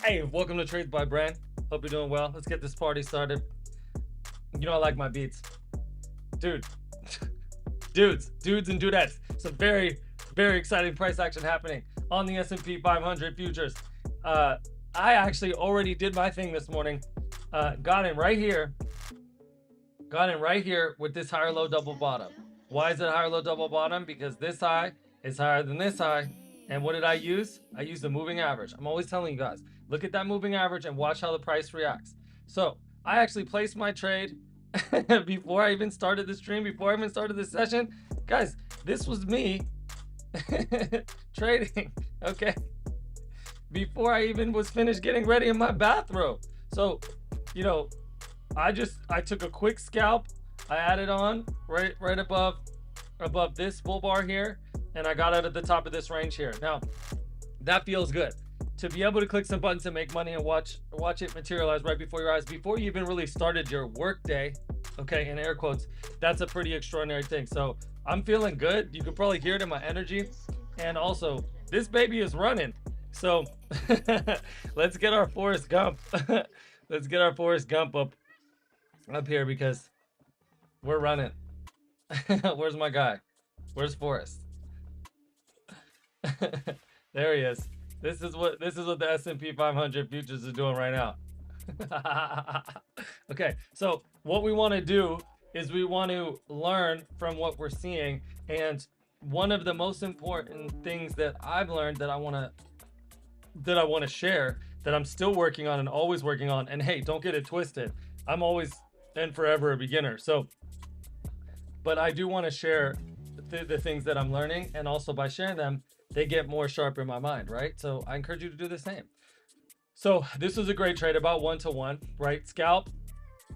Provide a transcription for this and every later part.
Hey, welcome to Trades by Brand. Hope you're doing well. Let's get this party started. You know I like my beats. Dude, dudes and dudettes. Some very exciting price action happening on the S&P 500 futures. I actually already did my thing this morning. Got in right here. Got in right here with this higher low double bottom. Why is it higher low double bottom? Because this high is higher than this high. And what did I use? I used the moving average. I'm always telling you guys, look at that moving average and watch how the price reacts. So I actually placed my trade before I even started the stream, before I even started this session. Guys, this was me trading, okay? Before I even was finished getting ready in my bathrobe. So, you know, I took a quick scalp. I added on right above this bull bar here, and I got out at the top of this range here. Now, that feels good. To be able to click some buttons and make money and watch it materialize right before your eyes, before you even really started your work day, okay, in air quotes, that's a pretty extraordinary thing. So I'm feeling good. You can probably hear it in my energy. And also, this baby is running. So let's get our Forrest Gump. Let's get our Forrest Gump up here because we're running. Where's my guy? Where's Forrest? There he is. This is what the S&P 500 futures is doing right now. Okay, so what we want to do is we want to learn from what we're seeing, and one of the most important things that I've learned that I want to share, that I'm still working on and always working on, and hey, don't get it twisted, I'm always and forever a beginner. So, but I do want to share the things that I'm learning, and also by sharing them, they get more sharp in my mind, right? So I encourage you to do the same. So this was a great trade, about 1-to-1, right? Scalp,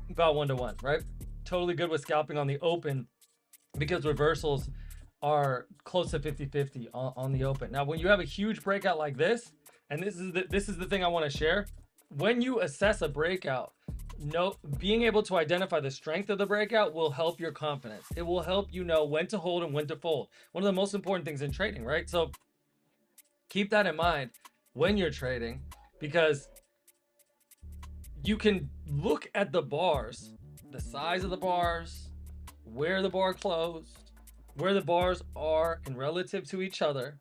about 1-to-1, right? Totally good with scalping on the open because reversals are close to 50-50 on the open. Now, when you have a huge breakout like this, and this is the thing I want to share, when you assess a breakout, being able to identify the strength of the breakout will help your confidence. It will help you know when to hold and when to fold. One of the most important things in trading, right? So keep that in mind when you're trading, because you can look at the bars, the size of the bars, where the bar closed, where the bars are in relative to each other,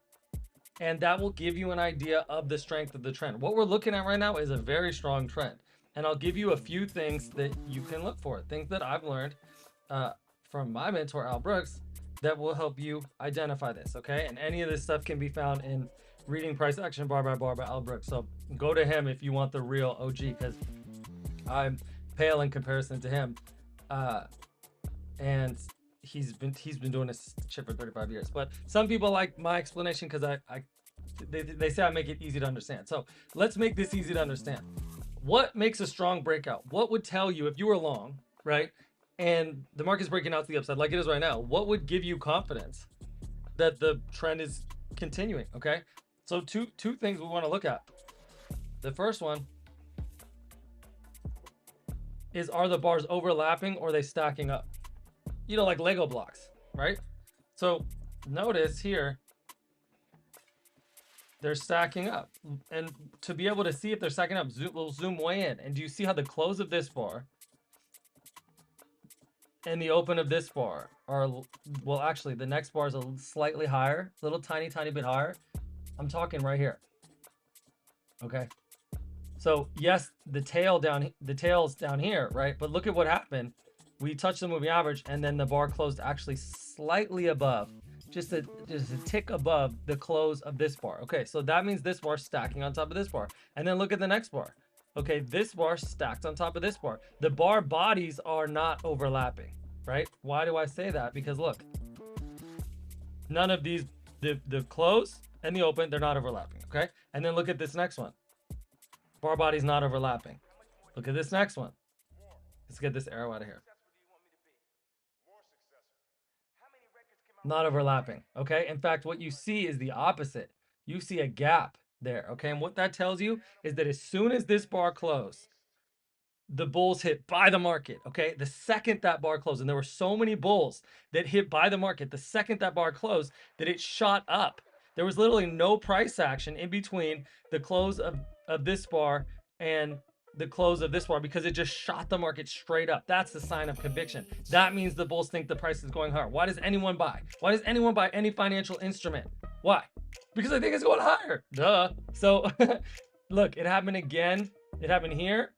and that will give you an idea of the strength of the trend. What we're looking at right now is a very strong trend, and I'll give you a few things that you can look for, things that I've learned from my mentor Al Brooks that will help you identify this, okay? And any of this stuff can be found in Reading Price Action Bar by Bar by Al Brooks. So go to him if you want the real OG, because I'm pale in comparison to him, and he's been doing this shit for 35 years. But some people like my explanation because they say I make it easy to understand. So let's make this easy to understand. What makes a strong breakout? What would tell you if you were long, right, and the market's breaking out to the upside like it is right now? What would give you confidence that the trend is continuing? Okay, so two things we want to look at. The first one is, are the bars overlapping or are they stacking up? You know, like Lego blocks, right? So notice here, they're stacking up. And to be able to see if they're stacking up, we'll zoom way in. And do you see how the close of this bar and the open of this bar are, well, actually, the next bar is a slightly higher, a little tiny bit higher. I'm talking right here. Okay. So yes, the tail's down here, right? But look at what happened. We touched the moving average, and then the bar closed actually slightly above, just a tick above the close of this bar. Okay, so that means this bar stacking on top of this bar. And then look at the next bar. Okay, this bar stacked on top of this bar. The bar bodies are not overlapping, right? Why do I say that? Because look, none of these, the close and the open, they're not overlapping, okay? And then look at this next one. Bar body's not overlapping. Look at this next one. Let's get this arrow out of here. Not overlapping, okay? In fact, what you see is the opposite. You see a gap there, okay? And what that tells you is that as soon as this bar closed, the bulls hit by the market, okay? The second that bar closed, and there were so many bulls that hit by the market the second that bar closed that it shot up. There was literally no price action in between the close of of this bar and the close of this bar because it just shot the market straight up. That's the sign of conviction. That means the bulls think the price is going higher. Why does anyone buy? Why does anyone buy any financial instrument? Why? Because I think it's going higher. Duh. So look, it happened again. It happened here.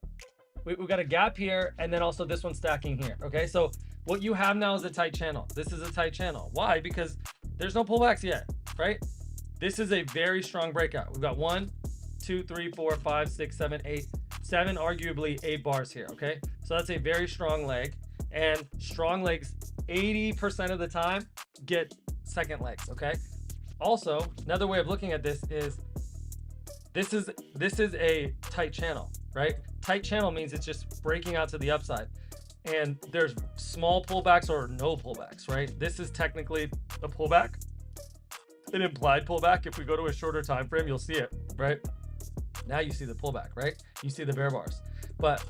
We got a gap here, and then also this one stacking here. Okay, so what you have now is a tight channel. This is a tight channel. Why? Because there's no pullbacks yet, right? This is a very strong breakout. We've got 1, 2, 3, 4, 5, 6, 7, 8, 7, arguably 8 bars here. Okay, so that's a very strong leg, and strong legs 80% of the time get second legs. Okay, also another way of looking at this is this is a tight channel, right? Tight channel means it's just breaking out to the upside, and there's small pullbacks or no pullbacks, right? This is technically a pullback, an implied pullback. If we go to a shorter time frame, you'll see it, right? Now you see the pullback, right? You see the bear bars, but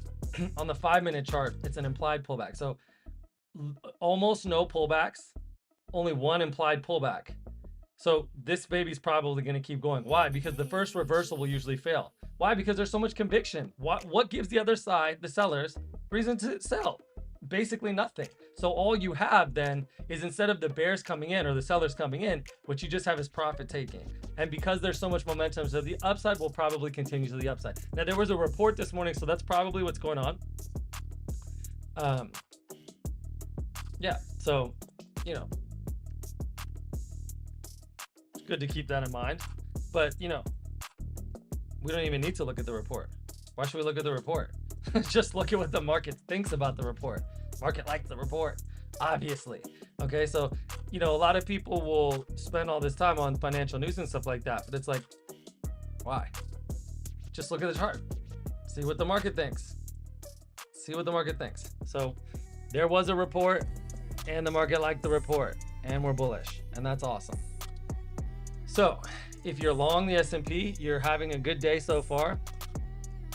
on the 5-minute chart, it's an implied pullback. So almost no pullbacks, only one implied pullback. So this baby's probably going to keep going. Why? Because the first reversal will usually fail. Why? Because there's so much conviction. What gives the other side, the sellers, reason to sell? Basically nothing. So all you have then is, instead of the bears coming in or the sellers coming in, what you just have is profit taking. And because there's so much momentum, so the upside will probably continue to the upside. Now, there was a report this morning, so that's probably what's going on. Yeah, so, you know, it's good to keep that in mind. But, you know, we don't even need to look at the report. Why should we look at the report? Just look at what the market thinks about the report. Market likes the report, obviously. Okay, so, you know, a lot of people will spend all this time on financial news and stuff like that, but it's like, why? Just look at the chart. See what the market thinks. See what the market thinks. So there was a report, and the market liked the report, and we're bullish, and that's awesome. So if you're long the S&P, you're having a good day so far.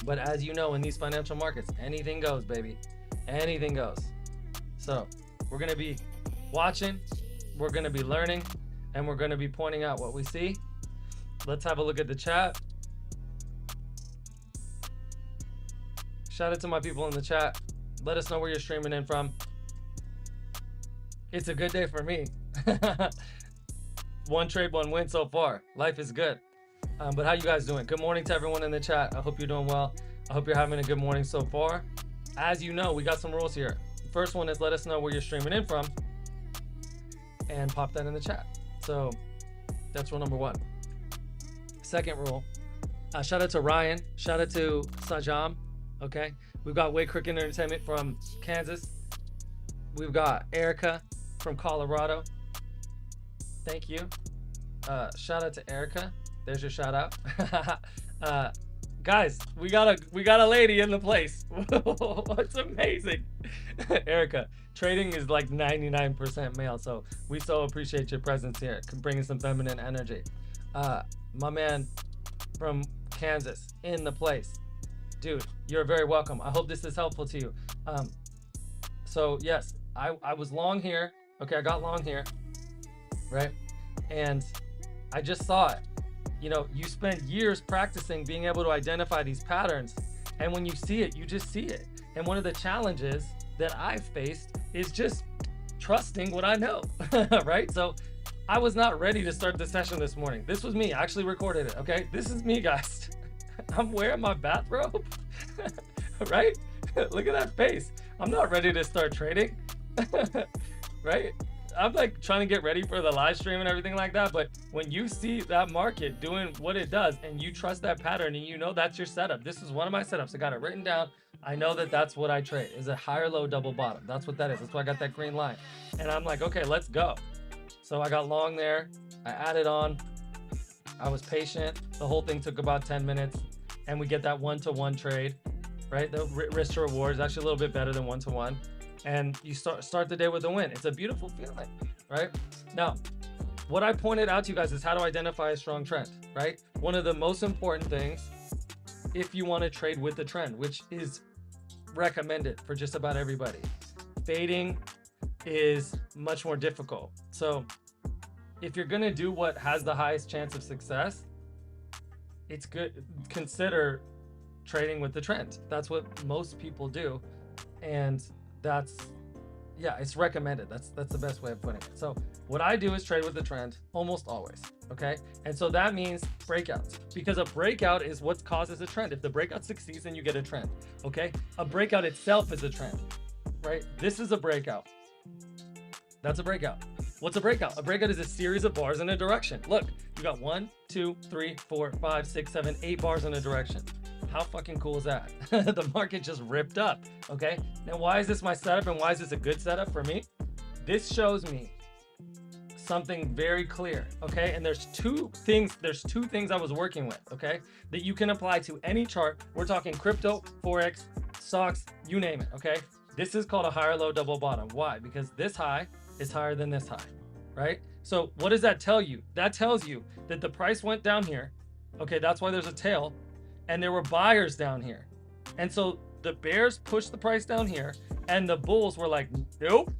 But as you know, in these financial markets, anything goes, baby. Anything goes. So we're going to be watching, we're going to be learning, and we're going to be pointing out what we see. Let's have a look at the chat. Shout out to my people in the chat. Let us know where you're streaming in from. It's a good day for me. One trade, one win so far. Life is good. But how you guys doing? Good morning to everyone in the chat. I hope you're doing well. I hope you're having a good morning so far. As you know, we got some rules here. First one is let us know where you're streaming in from and pop that in the chat. So that's rule number 1. Second rule, shout out to Ryan. Shout out to Sajam. Okay. We've got Way Cricket Entertainment from Kansas. We've got Erica from Colorado. Thank you. Shout out to Erica. There's your shout out. Guys, we got a lady in the place. It's amazing. Erica, trading is like 99% male, so we so appreciate your presence here, bringing some feminine energy. My man from Kansas in the place. Dude, you're very welcome. I hope this is helpful to you. So yes, I was long here. Okay, I got long here, right? And I just saw it. You know, you spend years practicing being able to identify these patterns, and when you see it, you just see it. And one of the challenges that I've faced is just trusting what I know, right? So I was not ready to start the session this morning. This was me. I actually recorded it, okay? This is me, guys. I'm wearing my bathrobe, right? Look at that face. I'm not ready to start trading, right? I'm like trying to get ready for the live stream and everything like that. But when you see that market doing what it does and you trust that pattern and you know that's your setup, this is one of my setups. I got it written down. I know that that's what I trade, is a higher low double bottom. That's what that is. That's why I got that green line. And I'm like, okay, let's go. So I got long there. I added on. I was patient. The whole thing took about 10 minutes. And we get that 1-to-1 trade, right? The risk to reward is actually a little bit better than 1-to-1. And you start the day with a win. It's a beautiful feeling, right? Now, what I pointed out to you guys is how to identify a strong trend, right? One of the most important things if you want to trade with the trend, which is recommended for just about everybody. Fading is much more difficult. So if you're going to do what has the highest chance of success, it's good. Consider trading with the trend. That's what most people do. And that's, yeah, it's recommended. That's the best way of putting it. So what I do is trade with the trend almost always. Okay. And so that means breakouts, because a breakout is what causes a trend. If the breakout succeeds, then you get a trend. Okay. A breakout itself is a trend, right? This is a breakout. That's a breakout. What's a breakout? A breakout is a series of bars in a direction. Look, you got 1, 2, 3, 4, 5, 6, 7, 8 bars in a direction. How fucking cool is that? The market just ripped up. Okay. Now, why is this my setup and why is this a good setup for me? This shows me something very clear. Okay. And there's two things I was working with. Okay. That you can apply to any chart. We're talking crypto, Forex, stocks, you name it. Okay. This is called a higher low double bottom. Why? Because this high is higher than this high, right? So what does that tell you? That tells you that the price went down here. Okay. That's why there's a tail. And there were buyers down here. And so the bears pushed the price down here and the bulls were like, nope.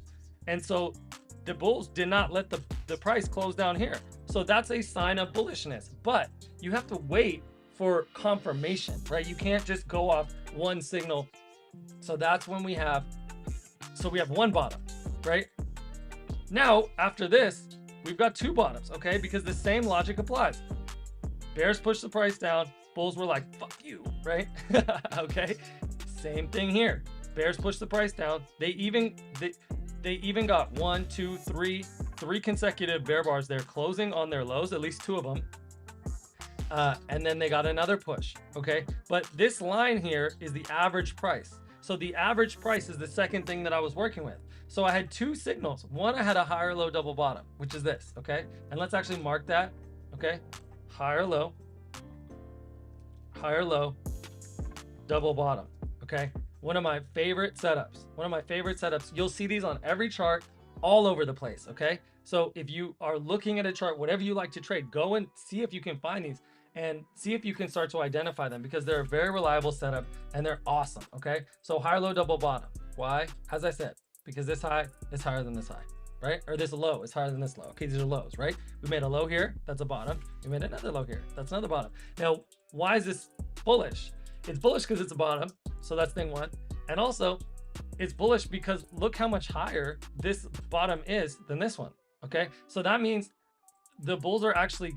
And so the bulls did not let the price close down here. So that's a sign of bullishness, but you have to wait for confirmation, right? You can't just go off one signal. So that's when we have one bottom, right? Now, after this, we've got two bottoms, okay? Because the same logic applies. Bears push the price down. Bulls were like, fuck you, right? Okay. Same thing here. Bears push the price down. They even got 1, 2, 3 consecutive bear bars there, closing on their lows, at least 2 of them. And then they got another push. Okay. But this line here is the average price. So the average price is the second thing that I was working with. So I had 2 signals. One, I had a higher low double bottom, which is this. Okay. And let's actually mark that. Okay. Higher low, double bottom. Okay. One of my favorite setups. You'll see these on every chart all over the place. Okay. So if you are looking at a chart, whatever you like to trade, go and see if you can find these and see if you can start to identify them, because they're a very reliable setup and they're awesome. Okay. So higher low double bottom. Why? As I said, because this high is higher than this high, right? Or this low is higher than this low. Okay. These are lows, right? We made a low here. That's a bottom. We made another low here. That's another bottom. Now, why is this bullish? It's bullish because it's a bottom. So that's thing one. And also it's bullish because look how much higher this bottom is than this one. Okay. So that means the bulls are actually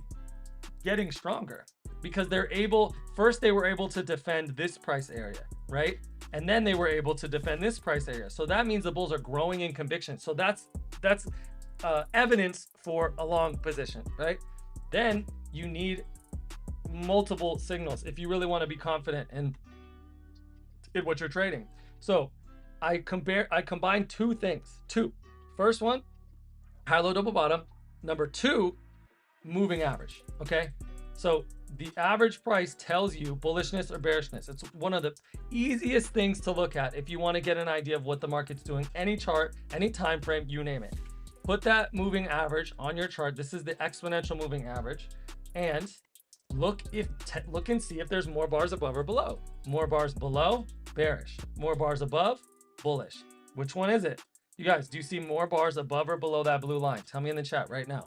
getting stronger because they were able to defend this price area, right? And then they were able to defend this price area. So that means the bulls are growing in conviction. So that's evidence for a long position, right? Then you need multiple signals if you really want to be confident in what you're trading. So I combine 2 things. First one, high low double bottom. Number 2, moving average. Okay. So the average price tells you bullishness or bearishness. It's one of the easiest things to look at if you want to get an idea of what the market's doing. Any chart, any time frame, you name it. Put that moving average on your chart. This is the exponential moving average, and look and see if there's more bars above or below. More bars below, bearish. More bars above, bullish. Which one is it? You guys, do you see more bars above or below that blue line? Tell me in the chat right now.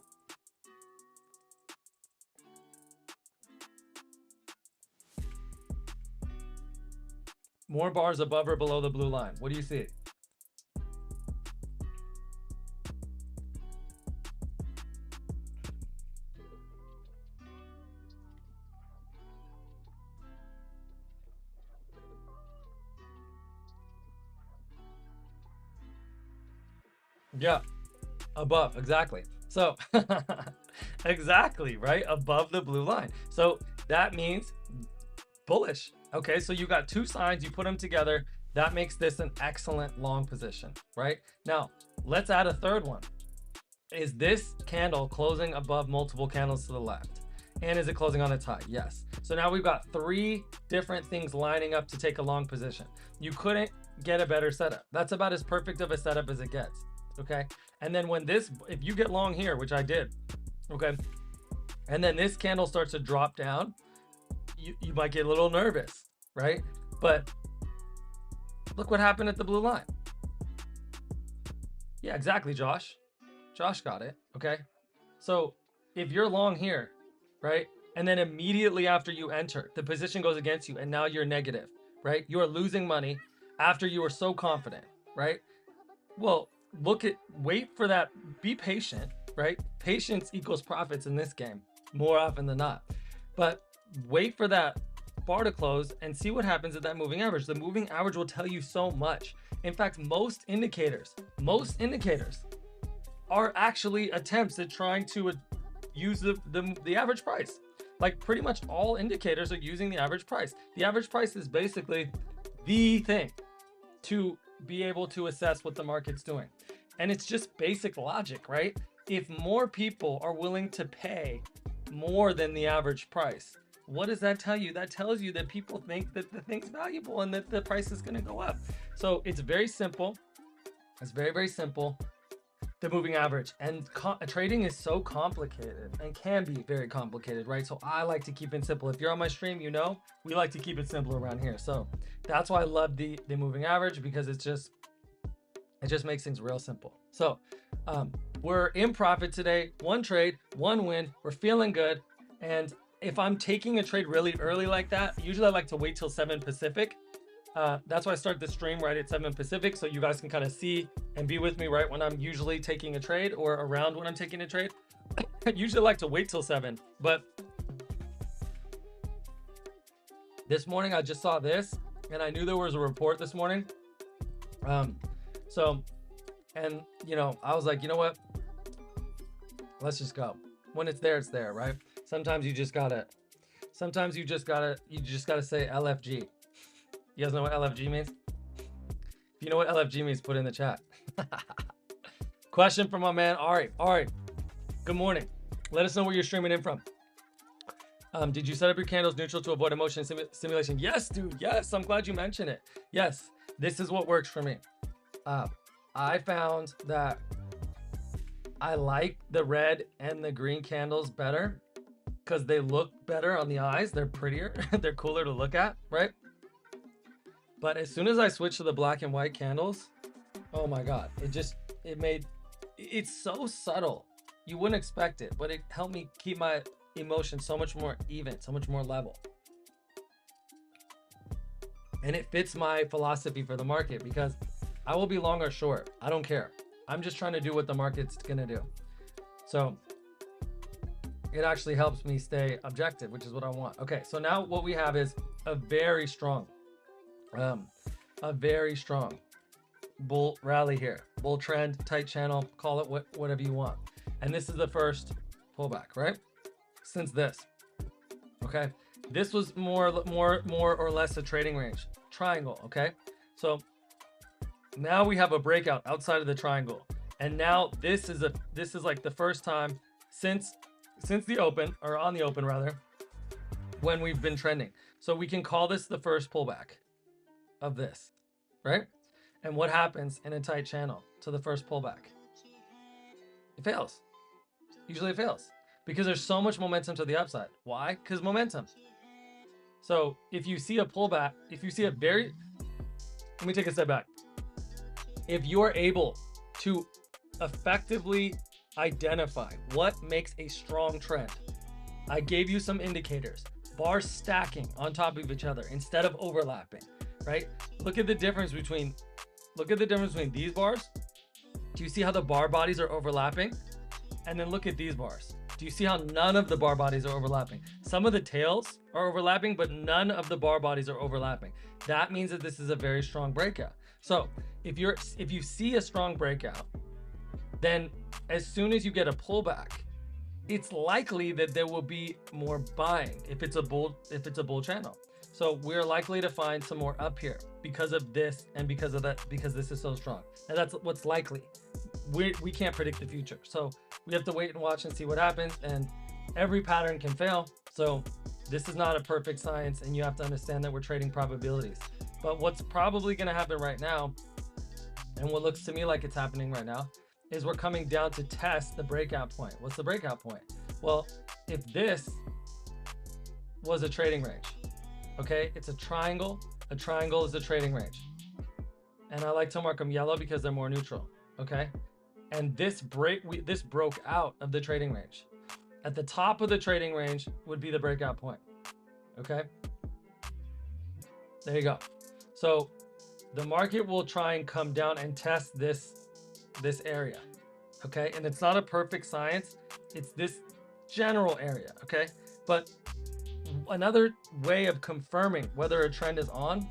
More bars above or below the blue line. What do you see? Yeah, above, exactly. So exactly, right? Above the blue line. So that means bullish. Okay, so you got 2 signs, you put them together, that makes this an excellent long position, right? Now, let's add a third one. Is this candle closing above multiple candles to the left? And is it closing on its high? Yes. So now we've got 3 different things lining up to take a long position. You couldn't get a better setup. That's about as perfect of a setup as it gets. Okay. And then if you get long here, which I did, okay, and then this candle starts to drop down, you might get a little nervous, right? But look what happened at the blue line. Yeah, exactly, Josh. Josh got it. Okay. So if you're long here, right, and then immediately after you enter, the position goes against you and now you're negative, right? You are losing money after you were so confident, right? Well, wait for that, be patient, right? Patience equals profits in this game more often than not. But wait for that bar to close and see what happens at that moving average. The moving average will tell you so much. In fact, most indicators are actually attempts at trying to use the average price. Like pretty much all indicators are using the average price. The average price is basically the thing to be able to assess what the market's doing. And it's just basic logic, right? If more people are willing to pay more than the average price, what does that tell you? That tells you that people think that the thing's valuable and that the price is going to go up. So it's very simple. It's very, very simple. The moving average, and trading is so complicated and can be very complicated, right? So I like to keep it simple. If you're on my stream, you know we like to keep it simple around here. So that's why I love the moving average, because it just makes things real simple. So we're in profit today. One trade, one win. We're feeling good. And if I'm taking a trade really early like that, usually I like to wait till 7 Pacific. That's why I start the stream right at 7 Pacific, so you guys can kind of see and be with me right when I'm usually taking a trade, or around when I'm taking a trade. I usually like to wait till 7, but this morning I just saw this and I knew there was a report this morning. And you know, I was like, you know what? Let's just go. When it's there, right? Sometimes you just gotta say LFG. You guys know what LFG means? If you know what LFG means, put it in the chat. Question from my man Ari. Ari, good morning. Let us know where you're streaming in from. Did you set up your candles neutral to avoid emotion simulation? Yes, dude. Yes, I'm glad you mentioned it. Yes, this is what works for me. I found that I like the red and the green candles better because they look better on the eyes. They're prettier. They're cooler to look at, right? But as soon as I switched to the black and white candles, oh my God, it's so subtle. You wouldn't expect it, but it helped me keep my emotion so much more even, so much more level. And it fits my philosophy for the market, because I will be long or short. I don't care. I'm just trying to do what the market's gonna do. So it actually helps me stay objective, which is what I want. Okay, so now what we have is a very strong bull rally here, bull trend, tight channel, call it whatever you want. And this is the first pullback, right? Since this, okay, this was more or less a trading range triangle. Okay, so now we have a breakout outside of the triangle, and now this is like the first time since the open, or on the open rather, when we've been trending. So we can call this the first pullback of this, right? And what happens in a tight channel to the first pullback? It fails. Usually it fails because there's so much momentum to the upside. Why? Because momentum. So if you see a pullback, if you see a let me take a step back. If you're able to effectively identify what makes a strong trend, I gave you some indicators. Bars stacking on top of each other instead of overlapping, right? Look at the difference between these bars. Do you see how the bar bodies are overlapping? And then look at these bars. Do you see how none of the bar bodies are overlapping? Some of the tails are overlapping, but none of the bar bodies are overlapping. That means that this is a very strong breakout. So if you see a strong breakout, then as soon as you get a pullback, it's likely that there will be more buying if it's a bull channel. So we're likely to find some more up here because of this and because of that, because this is so strong. And that's what's likely. We can't predict the future. So we have to wait and watch and see what happens, and every pattern can fail. So this is not a perfect science, and you have to understand that we're trading probabilities. But what's probably going to happen right now, and what looks to me like it's happening right now, is we're coming down to test the breakout point. What's the breakout point? Well, if this was a trading range, okay, it's a triangle. A triangle is a trading range. And I like to mark them yellow because they're more neutral, okay? And this broke out of the trading range. At the top of the trading range would be the breakout point. Okay. There you go. So the market will try and come down and test this area. Okay. And it's not a perfect science. It's this general area. Okay. But another way of confirming whether a trend is on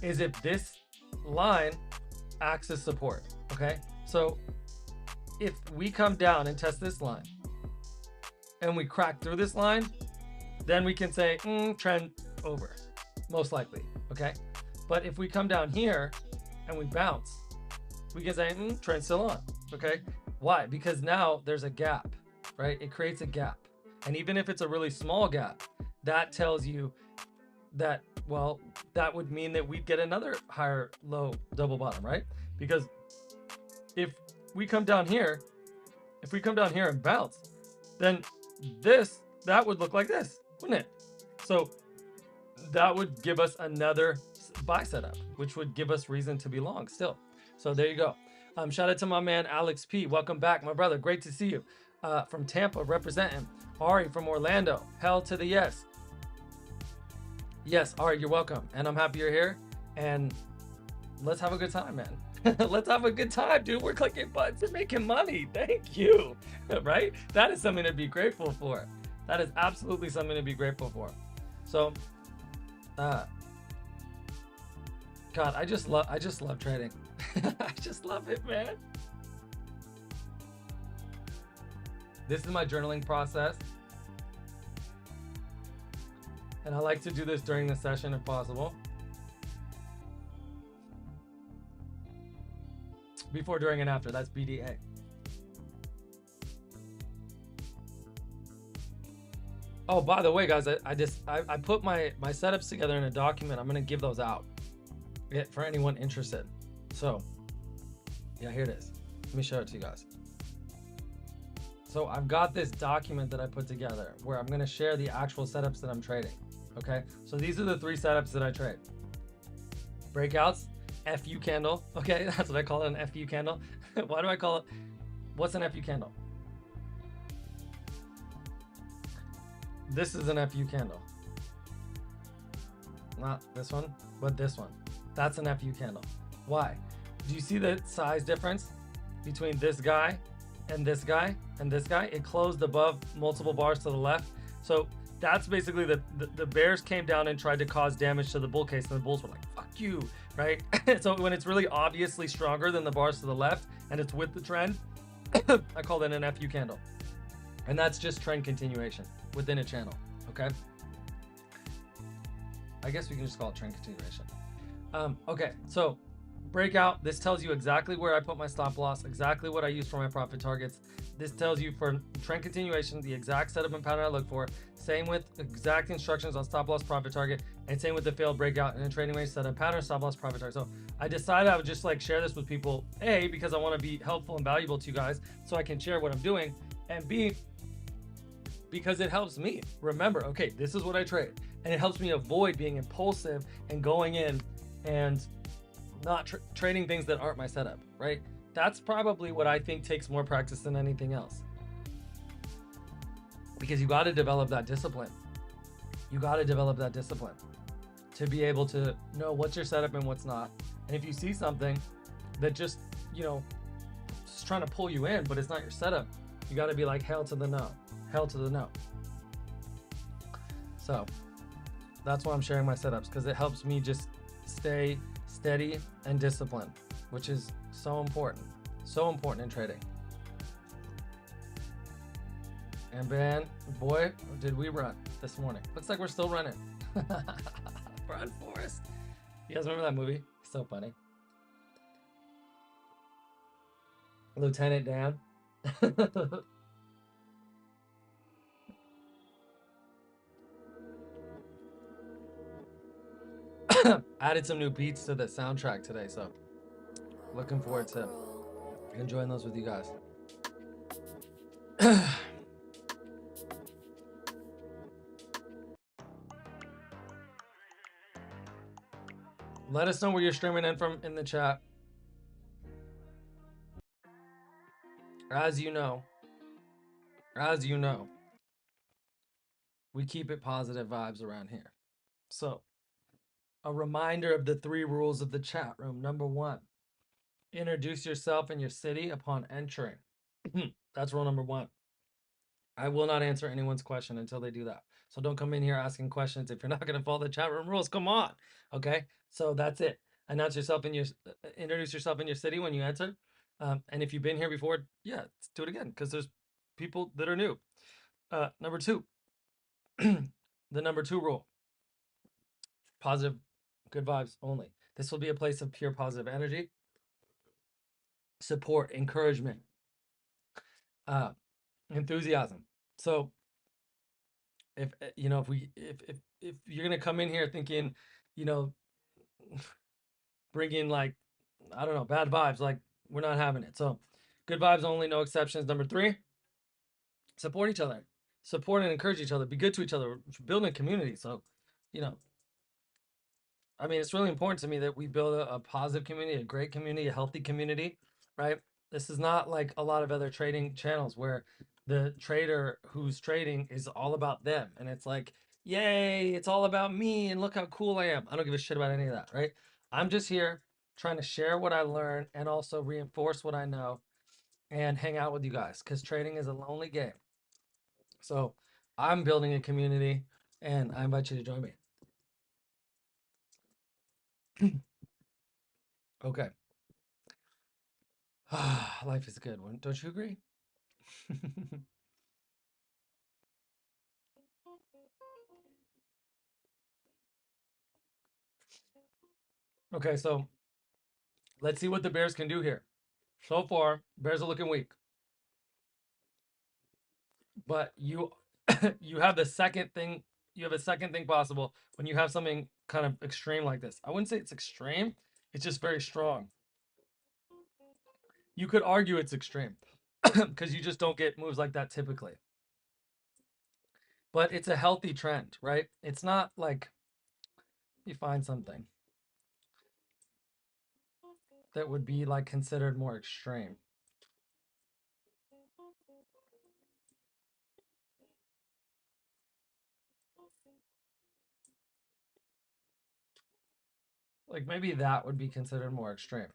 is if this line acts as support. Okay. So if we come down and test this line and we crack through this line, then we can say trend over, most likely. Okay. But if we come down here and we bounce, we can say trend still on. Okay. Why? Because now there's a gap, right? It creates a gap. And even if it's a really small gap, that tells you that, well, that would mean that we'd get another higher low double bottom, right? Because if we come down here, and bounce, then that would look like this, wouldn't it? So that would give us another buy setup, which would give us reason to be long still. So there you go. Shout out to my man Alex P. Welcome back, my brother. Great to see you. From Tampa, representing. Ari from Orlando. Hell to the yes. Yes, Ari, you're welcome. And I'm happy you're here. And let's have a good time, man. Let's have a good time, dude. We're clicking buttons and making money. Thank you. Right? That is something to be grateful for. That is absolutely something to be grateful for. So, God, I just love trading. I just love it, man. This is my journaling process. And I like to do this during the session if possible. Before, during, and after. That's BDA. Oh, by the way, guys, I put my setups together in a document. I'm gonna give those out for anyone interested. So, yeah, here it is. Let me show it to you guys. So I've got this document that I put together where I'm gonna share the actual setups that I'm trading. Okay, so these are the 3 setups that I trade. Breakouts, FU candle. Okay, that's what I call it, an FU candle. Why do I call it? What's an FU candle? This is an FU candle. Not this one, but this one. That's an FU candle. Why? Do you see the size difference between this guy and this guy and this guy? It closed above multiple bars to the left. So that's basically the bears came down and tried to cause damage to the bull case, and the bulls were like, fuck you, right? So when it's really obviously stronger than the bars to the left and it's with the trend, I call that an FU candle. And that's just trend continuation within a channel, okay? I guess we can just call it trend continuation. Okay, so breakout, this tells you exactly where I put my stop loss, exactly what I use for my profit targets. This tells you for trend continuation, the exact setup and pattern I look for. Same with exact instructions on stop loss, profit target, and same with the failed breakout and a trading range setup pattern, stop loss, profit target. So I decided I would just like share this with people, A, because I want to be helpful and valuable to you guys so I can share what I'm doing, and B, because it helps me remember, okay, this is what I trade, and it helps me avoid being impulsive and going in and not trading things that aren't my setup, right? That's probably what I think takes more practice than anything else, because you got to develop that discipline. You got to develop that discipline to be able to know what's your setup and what's not. And if you see something that just, you know, just trying to pull you in, but it's not your setup, you got to be like, hell to the no, hell to the no. So that's why I'm sharing my setups, because it helps me just stay steady and disciplined, which is so important in trading. And man, boy, did we run this morning. Looks like we're still running. Run, Forrest. You guys remember that movie? So funny. Lieutenant Dan. Added some new beats to the soundtrack today, so looking forward to enjoying those with you guys. Let us know where you're streaming in from in the chat. As you know, as you know, we keep it positive vibes around here. So, a reminder of the 3 rules of the chat room. Number 1, introduce yourself and your city upon entering. That's rule number 1. I will not answer anyone's question until they do that. So don't come in here asking questions if you're not going to follow the chat room rules. Come on. Okay? So that's it. Announce yourself in your introduce yourself in your city when you enter. And if you've been here before, yeah, let's do it again because there's people that are new. Number 2, the number 2 rule. Positive, good vibes only. This will be a place of pure positive energy, support, encouragement, enthusiasm. So if you know, if you're gonna come in here thinking, you know, bring in like, I don't know, bad vibes, like we're not having it. So good vibes only, no exceptions. Number 3, support each other, support and encourage each other, be good to each other, building a community. So, you know, I mean, it's really important to me that we build a positive community, a great community, a healthy community, right? This is not like a lot of other trading channels where the trader who's trading is all about them. And it's like, yay, it's all about me and look how cool I am. I don't give a shit about any of that, right? I'm just here trying to share what I learned and also reinforce what I know and hang out with you guys because trading is a lonely game. So I'm building a community and I invite you to join me. Okay. Life is a good one. Don't you agree? Okay, so let's see what the Bears can do here. So far, Bears are looking weak. But you you have the second thing, you have a second thing possible when you have something kind of extreme like this. I wouldn't say it's extreme, it's just very strong. You could argue it's extreme because you just don't get moves like that typically. But it's a healthy trend, right? It's not like you find something that would be like considered more extreme. Like maybe that would be considered more extreme.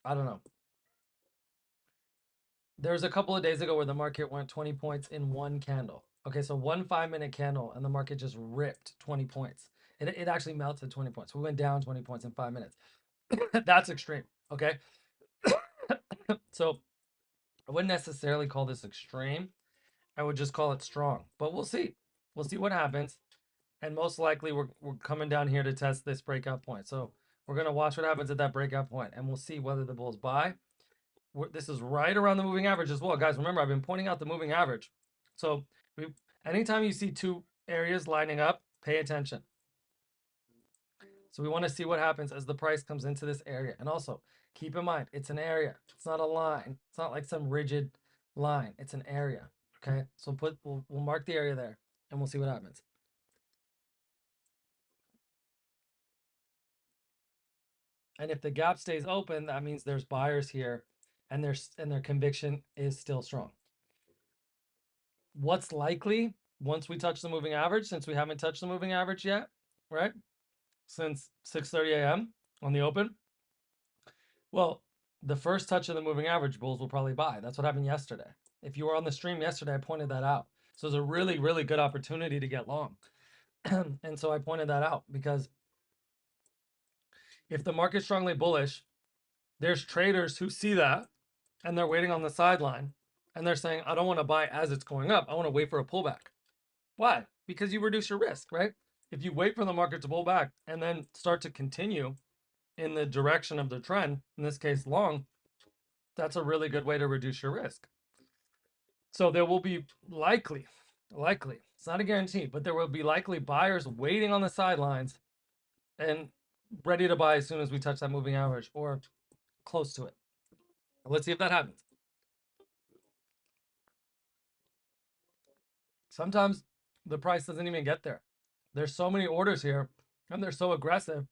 I don't know. There was a couple of days ago where the market went 20 points in one candle. Okay, so one 5-minute candle and the market just ripped 20 points. It actually melted 20 points. We went down 20 points in 5 minutes. That's extreme. Okay. So I wouldn't necessarily call this extreme. I would just call it strong. But we'll see. We'll see what happens. And most likely we're coming down here to test this breakout point. So we're gonna watch what happens at that breakout point and we'll see whether the bulls buy. This is right around the moving average as well. Guys, remember, I've been pointing out the moving average. So anytime you see 2 areas lining up, pay attention. So we want to see what happens as the price comes into this area. And also, keep in mind, it's an area. It's not a line. It's not like some rigid line. It's an area. Okay? So we'll mark the area there, and we'll see what happens. And if the gap stays open, that means there's buyers here, and their conviction is still strong. What's likely once we touch the moving average, since we haven't touched the moving average yet, right? Since 6:30 a.m. on the open. Well, the first touch of the moving average, bulls will probably buy. That's what happened yesterday. If you were on the stream yesterday, I pointed that out. So it's a really, really good opportunity to get long. And so I pointed that out because if the market's strongly bullish, there's traders who see that and they're waiting on the sideline and they're saying, I don't want to buy as it's going up. I want to wait for a pullback. Why? Because you reduce your risk, right? If you wait for the market to pull back and then start to continue in the direction of the trend, in this case long, that's a really good way to reduce your risk. So there will be likely, it's not a guarantee, but there will be likely buyers waiting on the sidelines and ready to buy as soon as we touch that moving average or close to it. Let's see if that happens. Sometimes the price doesn't even get there. There's so many orders here and they're so aggressive,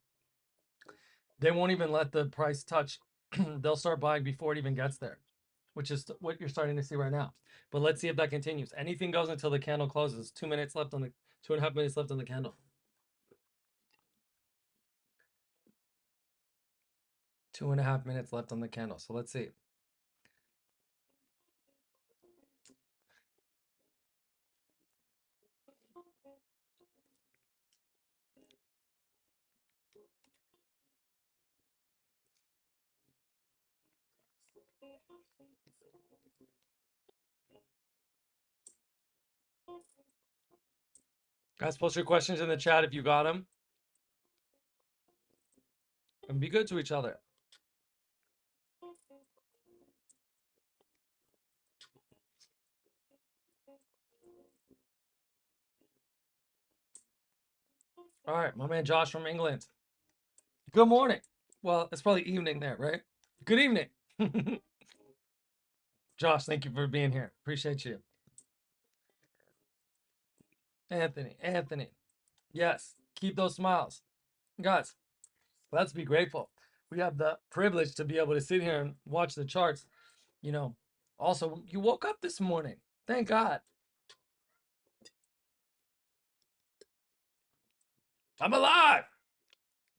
they won't even let the price touch they'll start buying before it even gets there, which is what you're starting to see right now. But let's see if that continues. Anything goes until the candle closes. 2 minutes left on the 2.5 minutes left on the candle. 2.5 minutes left on the candle. So let's see. Guys, post your questions in the chat if you got them. And be good to each other. All right, my man Josh from England. Good morning. Well, it's probably evening there, right? Good evening. Josh, thank you for being here. Appreciate you. Anthony. Yes, keep those smiles. Guys, let's be grateful. We have the privilege to be able to sit here and watch the charts. You know, also, you woke up this morning. Thank God. I'm alive.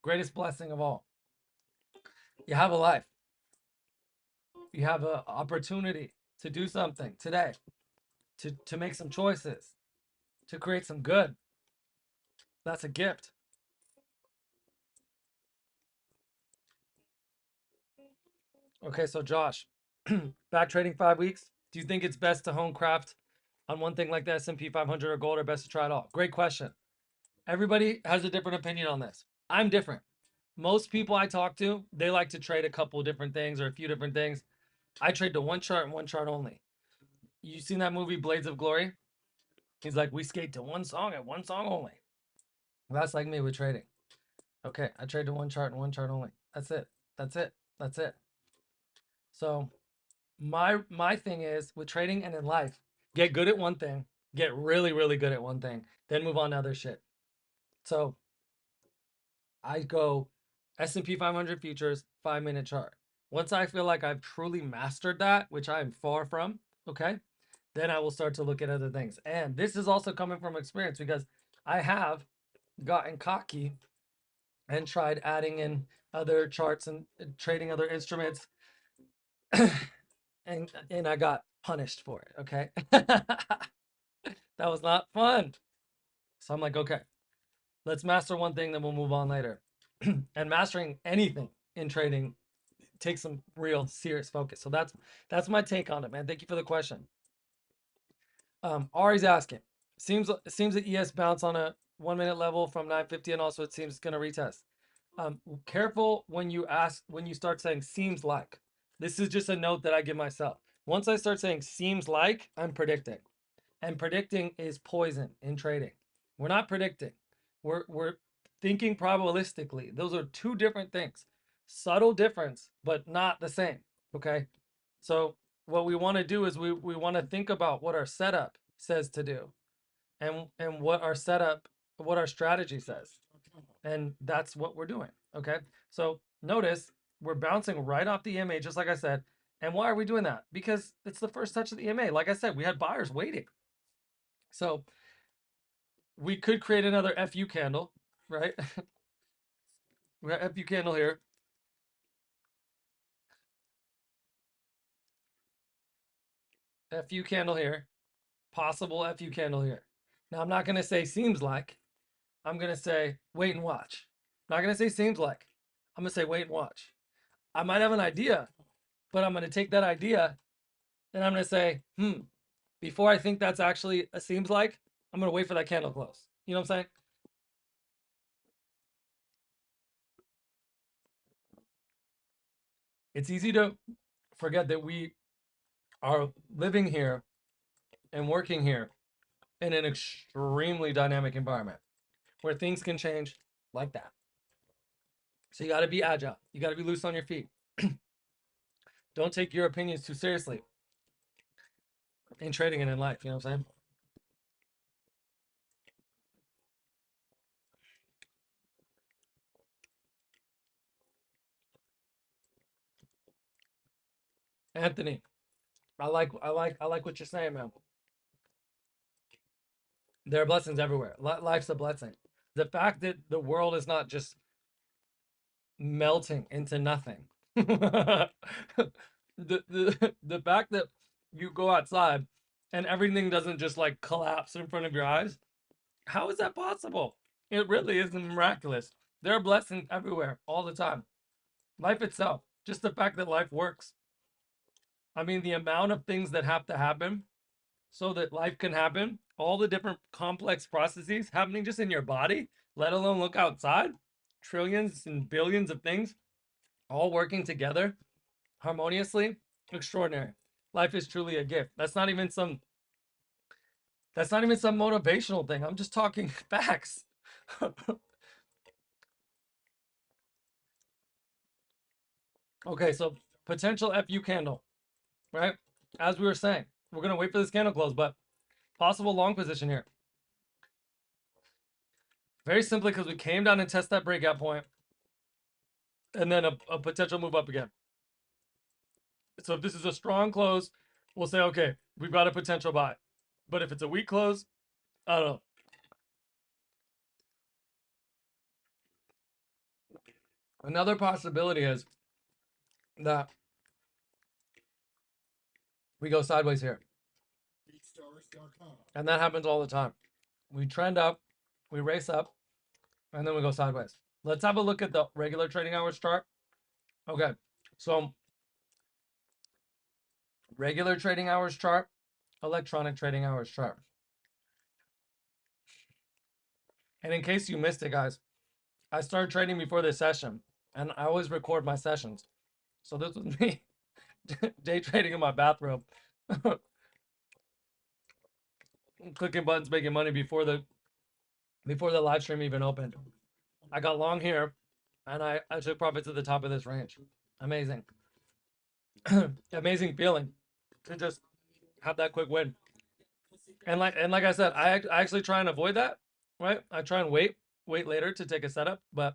Greatest blessing of all. You have a life. You have an opportunity to do something today, to make some choices, to create some good. That's a gift. Okay, so Josh, back trading 5 weeks. Do you think it's best to hone craft on one thing like the S&P 500 or gold, or best to try it all? Great question. Everybody has a different opinion on this. I'm different. Most people I talk to, they like to trade a couple different things or a few different things. I trade to one chart and one chart only. You seen that movie Blades of Glory? He's like, we skate to one song and one song only. That's like me with trading. Okay, I trade to one chart and one chart only. That's it. That's it. That's it. So my thing is with trading and in life, get good at one thing, get really, really good at one thing, then move on to other shit. So I go S&P 500 futures, 5-minute chart. Once I feel like I've truly mastered that, which I am far from, okay, then I will start to look at other things. And this is also coming from experience because I have gotten cocky and tried adding in other charts and trading other instruments and I got punished for it, okay? That was not fun. So I'm like, okay, let's master one thing, then we'll move on later. And mastering anything in trading takes some real serious focus. So that's my take on it, man. Thank you for the question. Ari's asking, seems that ES bounced on a 1 minute level from 950, and also it seems it's gonna retest. Careful when you start saying seems like. This is just a note that I give myself. Once I start saying seems like, I'm predicting. And predicting is poison in trading. We're not predicting. We're thinking probabilistically. Those are two different things. Subtle difference, but not the same. Okay? So what we want to do is we want to think about what our setup says to do and what our strategy says. And that's what we're doing. Okay? So notice we're bouncing right off the EMA, just like I said. And why are we doing that? Because it's the first touch of the EMA. Like I said, we had buyers waiting. So we could create another FU candle, right? We got FU candle here. FU candle here. Possible FU candle here. Now I'm not going to say seems like. I'm going to say wait and watch. I'm not going to say seems like. I'm going to say wait and watch. I might have an idea, but I'm going to take that idea and I'm going to say, before I think that's actually a seems like, I'm going to wait for that candle close. You know what I'm saying? It's easy to forget that we are living here and working here in an extremely dynamic environment where things can change like that. So you got to be agile. You got to be loose on your feet. Don't take your opinions too seriously in trading and in life. You know what I'm saying? Anthony, I like what you're saying, man. There are blessings everywhere. Life's a blessing. The fact that the world is not just melting into nothing. The fact that you go outside and everything doesn't just like collapse in front of your eyes. How is that possible? It really is miraculous. There are blessings everywhere all the time. Life itself, just the fact that life works. I mean, the amount of things that have to happen so that life can happen, all the different complex processes happening just in your body, let alone look outside, trillions and billions of things all working together harmoniously, extraordinary. Life is truly a gift. That's not even some motivational thing. I'm just talking facts. Okay, so potential FU candle, right? As we were saying, we're gonna wait for this candle close, but possible long position here. Very simply because we came down and test that breakout point, and then a potential move up again. So if this is a strong close, we'll say, okay, we've got a potential buy. But if it's a weak close, I don't know. Another possibility is that we go sideways here. And that happens all the time. We trend up, we race up, and then we go sideways. Let's have a look at the regular trading hours chart. Okay, so regular trading hours chart, electronic trading hours chart. And in case you missed it, guys, I started trading before this session, and I always record my sessions. So this was me day trading in my bathroom, clicking buttons, making money before the live stream even opened. I got long here, and I took profits at the top of this range. Amazing, amazing feeling to just have that quick win. And like I said, I actually try and avoid that, right? I try and wait later to take a setup, but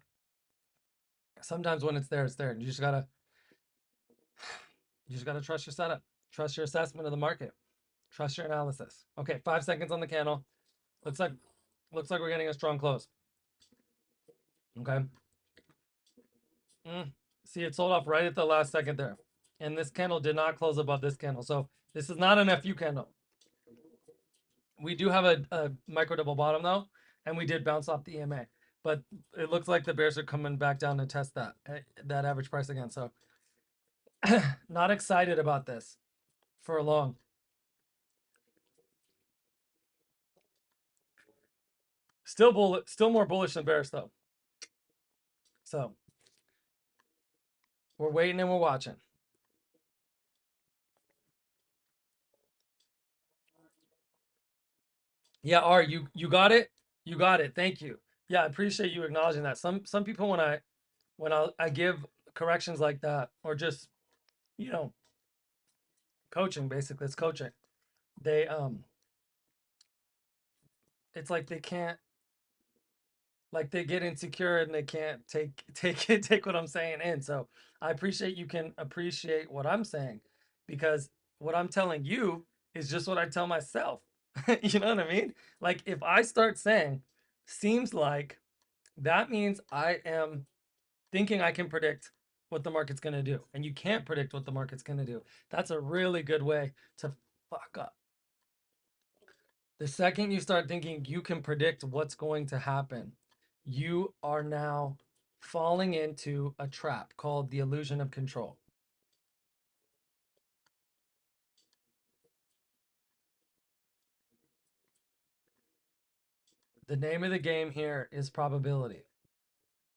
sometimes when it's there, it's there. You just gotta trust your setup, trust your assessment of the market, trust your analysis. Okay, 5 seconds on the candle. Looks like we're getting a strong close. Okay. See, it sold off right at the last second there, and this candle did not close above this candle. So this is not an FU candle. We do have a micro double bottom though, and we did bounce off the EMA. But it looks like the bears are coming back down to test that average price again. So not excited about this for long. Still more bullish than bears though. So we're waiting and we're watching. Yeah, R, you got it. You got it. Thank you. Yeah, I appreciate you acknowledging that. Some people when I give corrections like that, or just you know coaching, basically it's coaching, they it's like they can't, like they get insecure and they can't take what I'm saying in. So I appreciate you can appreciate what I'm saying, because what I'm telling you is just what I tell myself. You know what I mean? Like if I start saying seems like, that means I am thinking I can predict what the market's going to do, and you can't predict what the market's going to do. That's a really good way to fuck up. The second you start thinking you can predict what's going to happen, you are now falling into a trap called the illusion of control. The name of the game here is probability.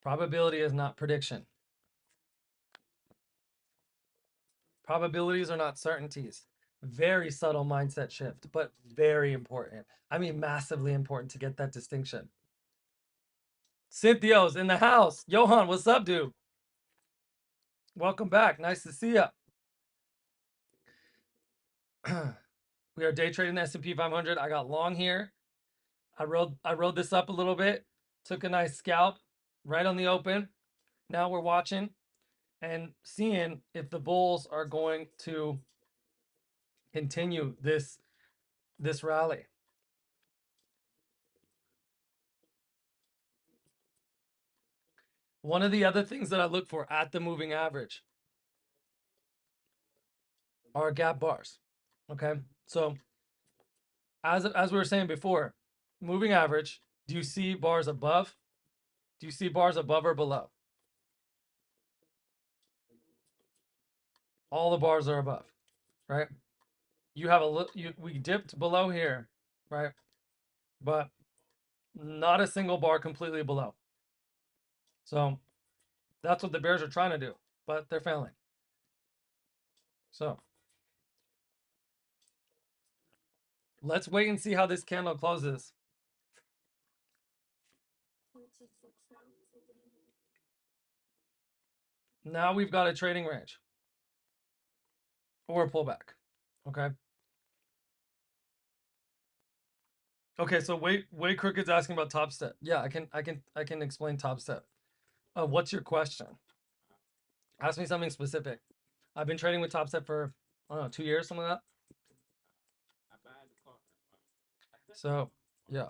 Probability is not prediction. Probabilities are not certainties. Very subtle mindset shift, but very important. I mean, massively important to get that distinction. Cynthia's in the house. Johan, what's up, dude? Welcome back. Nice to see you. We are day trading the S&P 500. I got long here. I rode this up a little bit. Took a nice scalp right on the open. Now we're watching. and seeing if the bulls are going to continue this rally. One of the other things that I look for at the moving average are gap bars. Okay, so as we were saying before, moving average, do you see bars above? Do you see bars above or below? All the bars are above, right? You have a little, we dipped below here, right? But not a single bar completely below. So that's what the bears are trying to do, but they're failing. So let's wait and see how this candle closes. Now we've got a trading range or a pullback. Okay. Okay, so Way Crooked's asking about Top Step. Yeah, I can explain Top Step. What's your question? Ask me something specific. I've been trading with Top Step for I don't know 2 years, something like that. So yeah.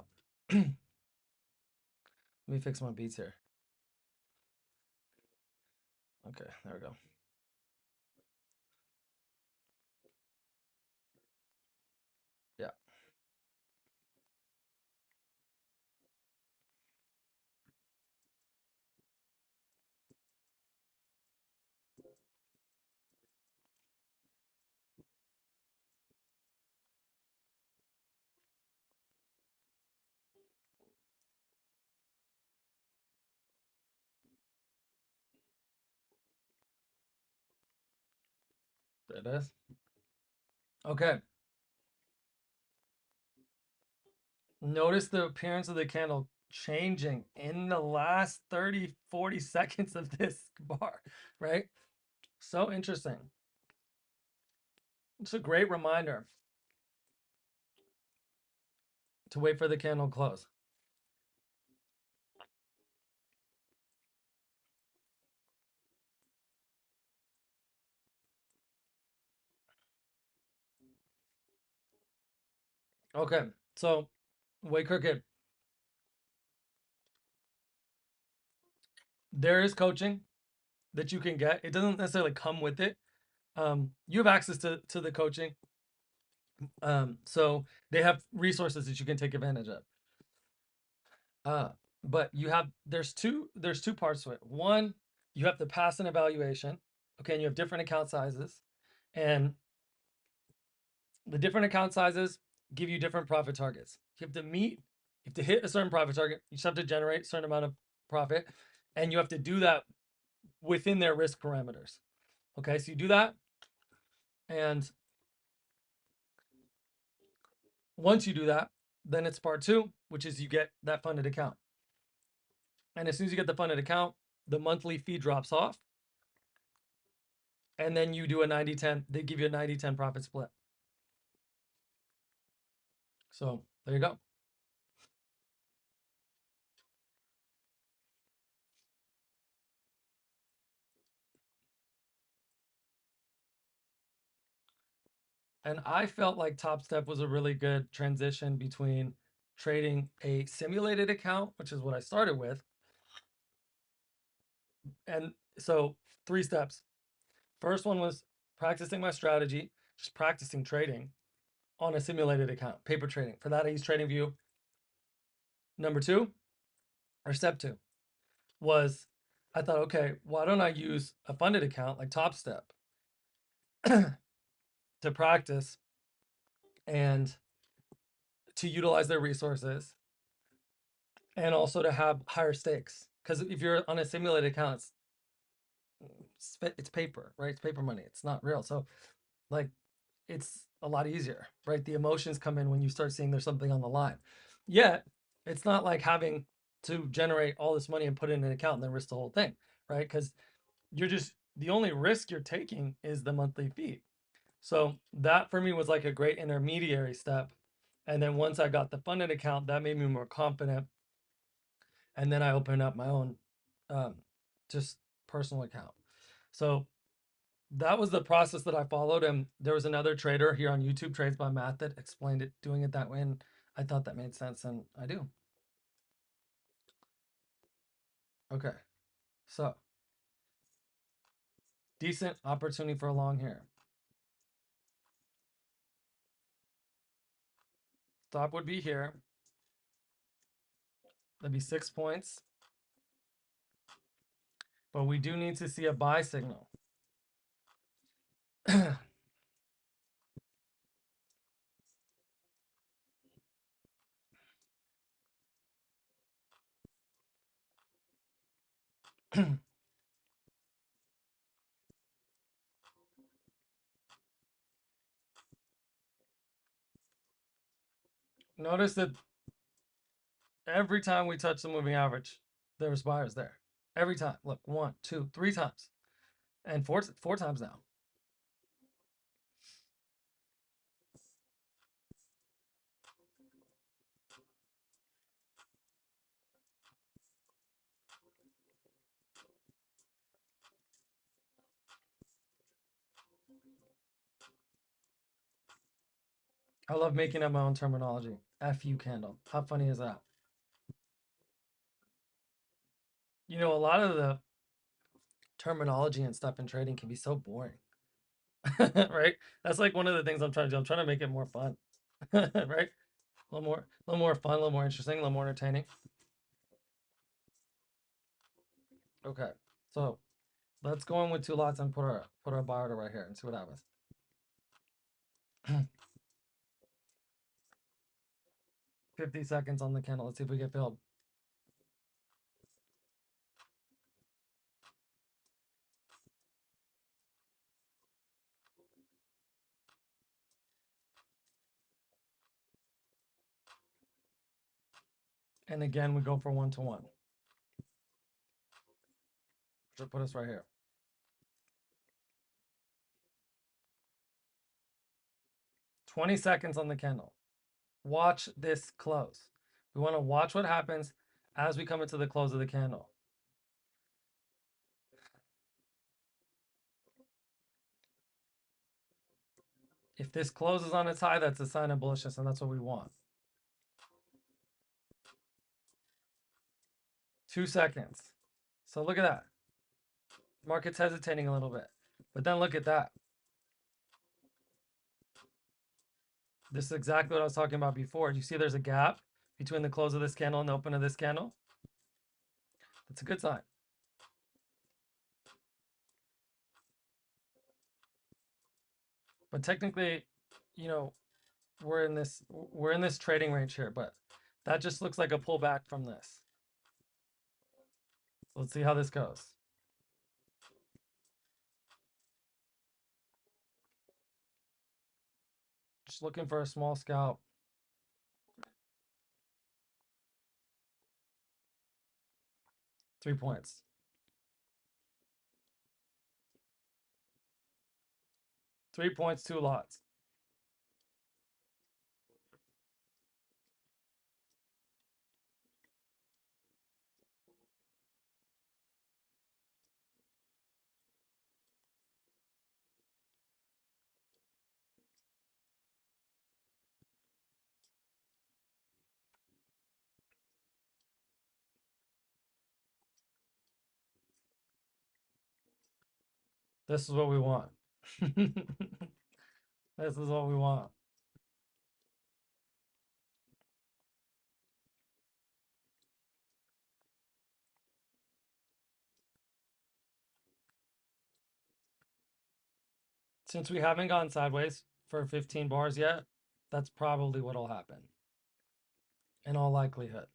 Let me fix my beats here. Okay, there we go. Yeah. There it is. Okay. Notice the appearance of the candle changing in the last 30, 40 seconds of this bar, right? So interesting. It's a great reminder to wait for the candle close. Okay, so Way Crooked, there is coaching that you can get. It doesn't necessarily come with it. You have access to the coaching. So they have resources that you can take advantage of. But there's two parts to it. One, you have to pass an evaluation. Okay, and you have different account sizes, and the different account sizes give you different profit targets. You have to hit a certain profit target. You just have to generate a certain amount of profit, and you have to do that within their risk parameters. Okay, so you do that, and once you do that, then it's part two, which is you get that funded account. And as soon as you get the funded account, the monthly fee drops off. And then you do a 90-10. They give you a 90-10 profit split. So there you go. And I felt like Top Step was a really good transition between trading a simulated account, which is what I started with. And so 3 steps. First one was practicing my strategy, just practicing trading on a simulated account, paper trading. For that, I use TradingView. Number two, or step two, was I thought, okay, why don't I use a funded account like Top Step to practice and to utilize their resources and also to have higher stakes. Because if you're on a simulated account, it's paper, right? It's paper money. It's not real. So, like, it's a lot easier, right? The emotions come in when you start seeing there's something on the line. Yet, it's not like having to generate all this money and put it in an account and then risk the whole thing, right? Because the only risk you're taking is the monthly fee. So that for me was like a great intermediary step. And then once I got the funded account, that made me more confident. And then I opened up my own just personal account. So that was the process that I followed. And there was another trader here on YouTube, Trades by Matt, that explained it, doing it that way. And I thought that made sense, and I do. Okay. So decent opportunity for a long here. Stop would be here. That'd be 6 points. But we do need to see a buy signal. Notice that every time we touch the moving average, there's buyers there. Every time. Look, 1, 2, 3 times. And four times now. I love making up my own terminology. FU candle. How funny is that? You know, a lot of the terminology and stuff in trading can be so boring. Right? That's like one of the things I'm trying to do. I'm trying to make it more fun. Right? A little more fun, a little more interesting, a little more entertaining. Okay. So let's go in with 2 lots and put our buy order right here and see what happens. 50 seconds on the candle. Let's see if we get filled. And again, we go for 1-to-1. Should put us right here. 20 seconds on the candle. Watch this close. We want to watch what happens as we come into the close of the candle. If this closes on its high, that's a sign of bullishness, and that's what we want. 2 seconds. So look at that. Market's hesitating a little bit. But then look at that. This is exactly what I was talking about before. You see there's a gap between the close of this candle and the open of this candle? That's a good sign. But technically, you know, we're in this trading range here, but that just looks like a pullback from this. So let's see how this goes. Just looking for a small scalp. Three points. 3 points, 2 lots. This is what we want. This is what we want. Since we haven't gone sideways for 15 bars yet, that's probably what'll happen. In all likelihood.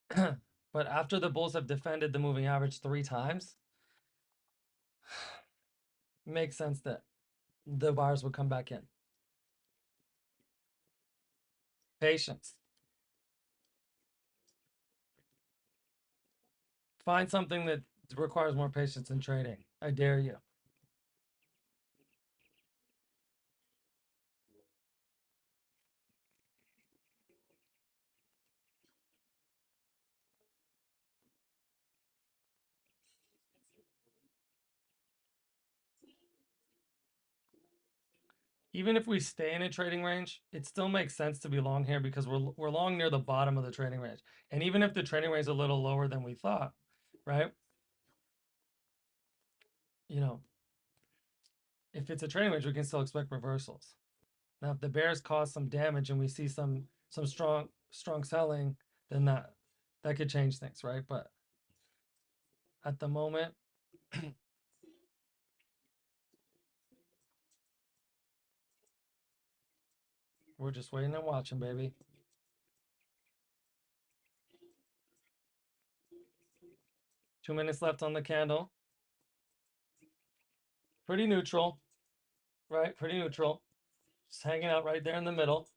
But after the bulls have defended the moving average 3 times, makes sense that the buyers would come back in. Patience. Find something that requires more patience in trading. I dare you. even if we stay in a trading range, it still makes sense to be long here because we're long near the bottom of the trading range. And even if the trading range is a little lower than we thought, right? You know, if it's a trading range, we can still expect reversals. Now, if the bears cause some damage and we see some strong selling, then that could change things, right? But at the moment, we're just waiting and watching, baby. Two minutes left on the candle. Pretty neutral, right? Pretty neutral. Just hanging out right there in the middle.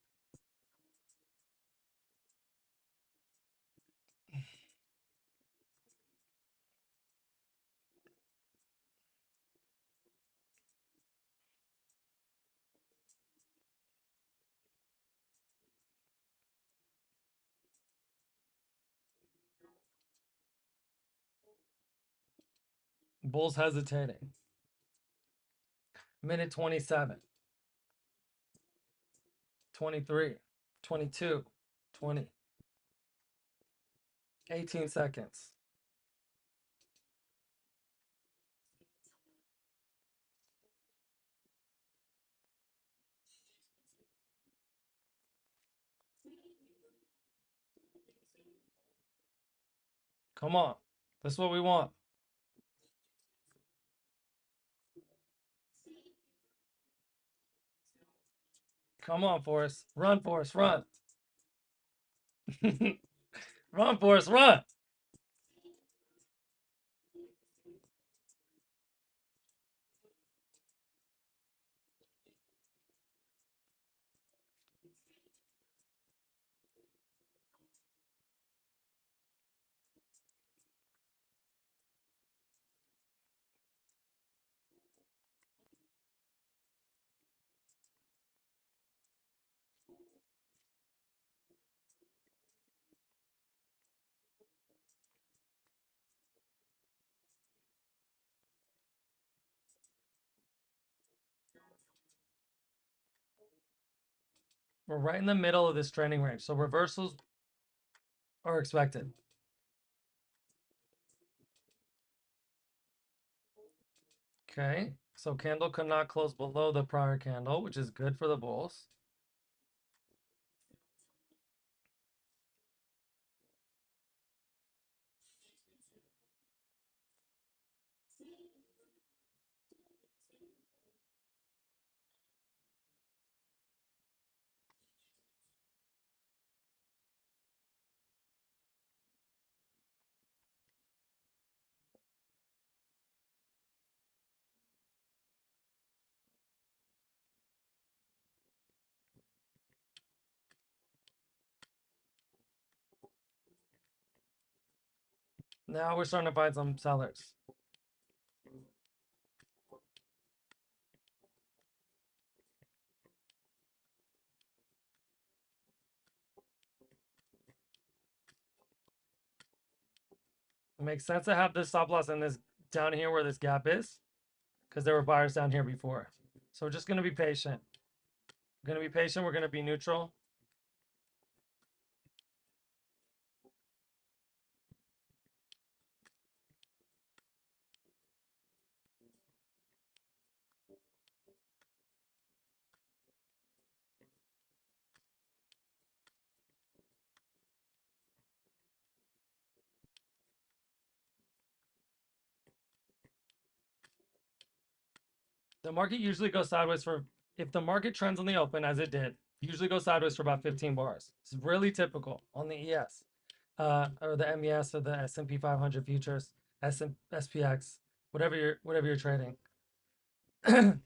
Bulls hesitating. Minute 27, 23, 22, 20, 18 seconds. Come on. That's what we want. Come on, Forrest. Run, Forrest, run. Run, Forrest, run. We're right in the middle of this trending range. So reversals are expected. Okay. So candle could not close below the prior candle, which is good for the bulls. Now we're starting to find some sellers. It makes sense to have this stop loss in this down here where this gap is, because there were buyers down here before. So we're just going to be patient. We're going to be patient. We're going to be neutral. The market usually goes sideways for, if the market trends on the open as it did, usually goes sideways for about 15 bars. It's really typical on the ES, or the MES or the S&P 500 futures, SPX, whatever you're trading. So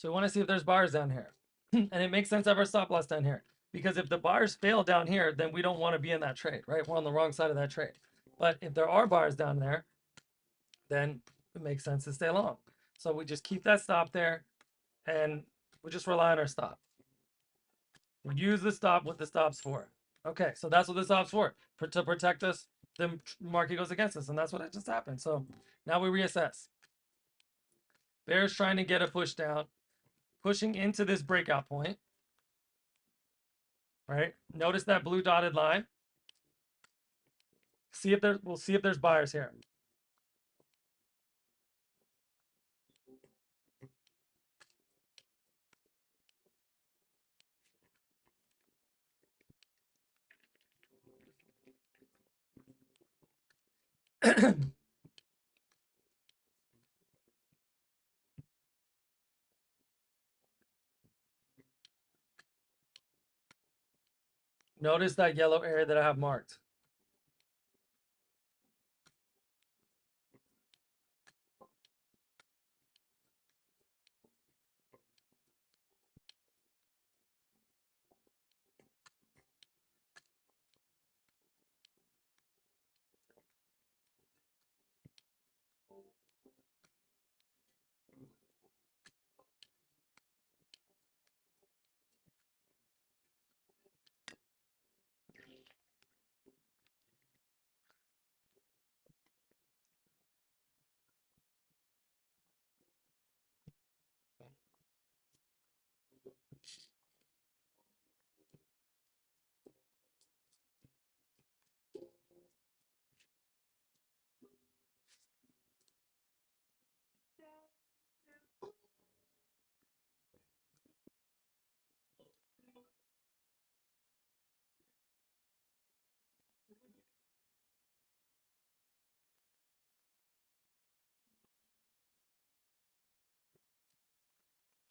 we want to see if there's buyers down here. And it makes sense to have our stop loss down here. Because if the buyers fail down here, then we don't want to be in that trade, right? We're on the wrong side of that trade. But if there are buyers down there, then it makes sense to stay long. So we just keep that stop there and we just rely on our stop. We use the stop what the stop's for. Okay, so that's what this op's for, to protect us. The market goes against us, and that's what just happened. So now we reassess. Bear's trying to get a push down, pushing into this breakout point, right? Notice that blue dotted line. See if we'll see if there's buyers here. Notice that yellow area that I have marked.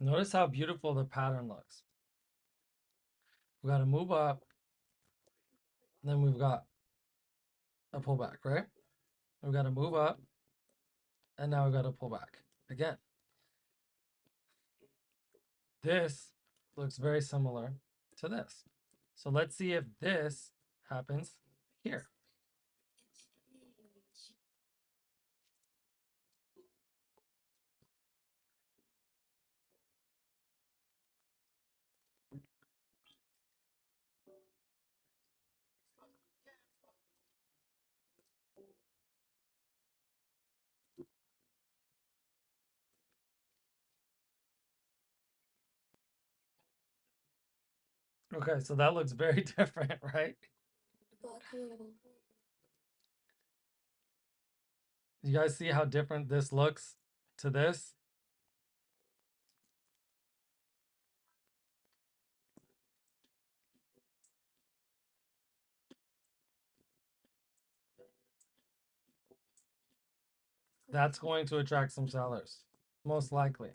Notice how beautiful the pattern looks. We got to move up, then we've got a pullback, right? We've got to move up, and now we've got to pull back again. This looks very similar to this. So let's see if this happens here. Okay, so that looks very different, right? You guys see how different this looks to this? That's going to attract some sellers, most likely.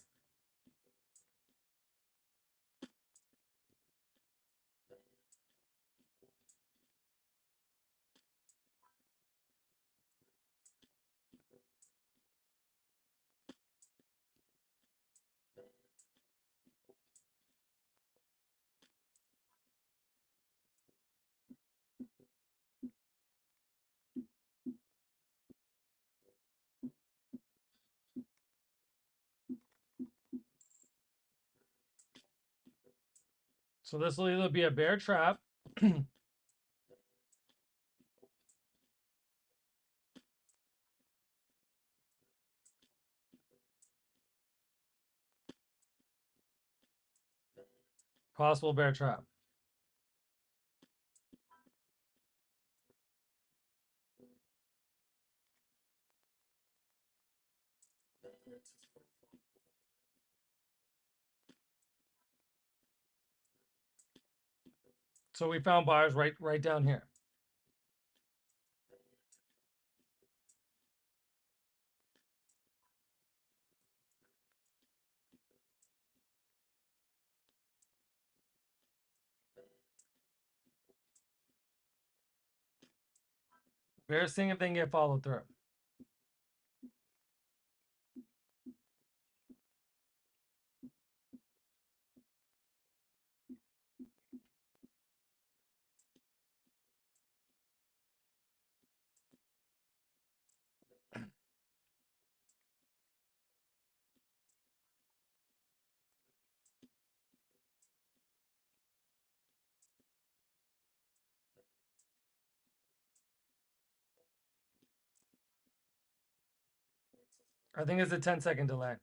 So this will either be a bear trap possible bear trap. So we found buyers right down here. Bears seeing if they can get followed through. I think it's a 10-second delay.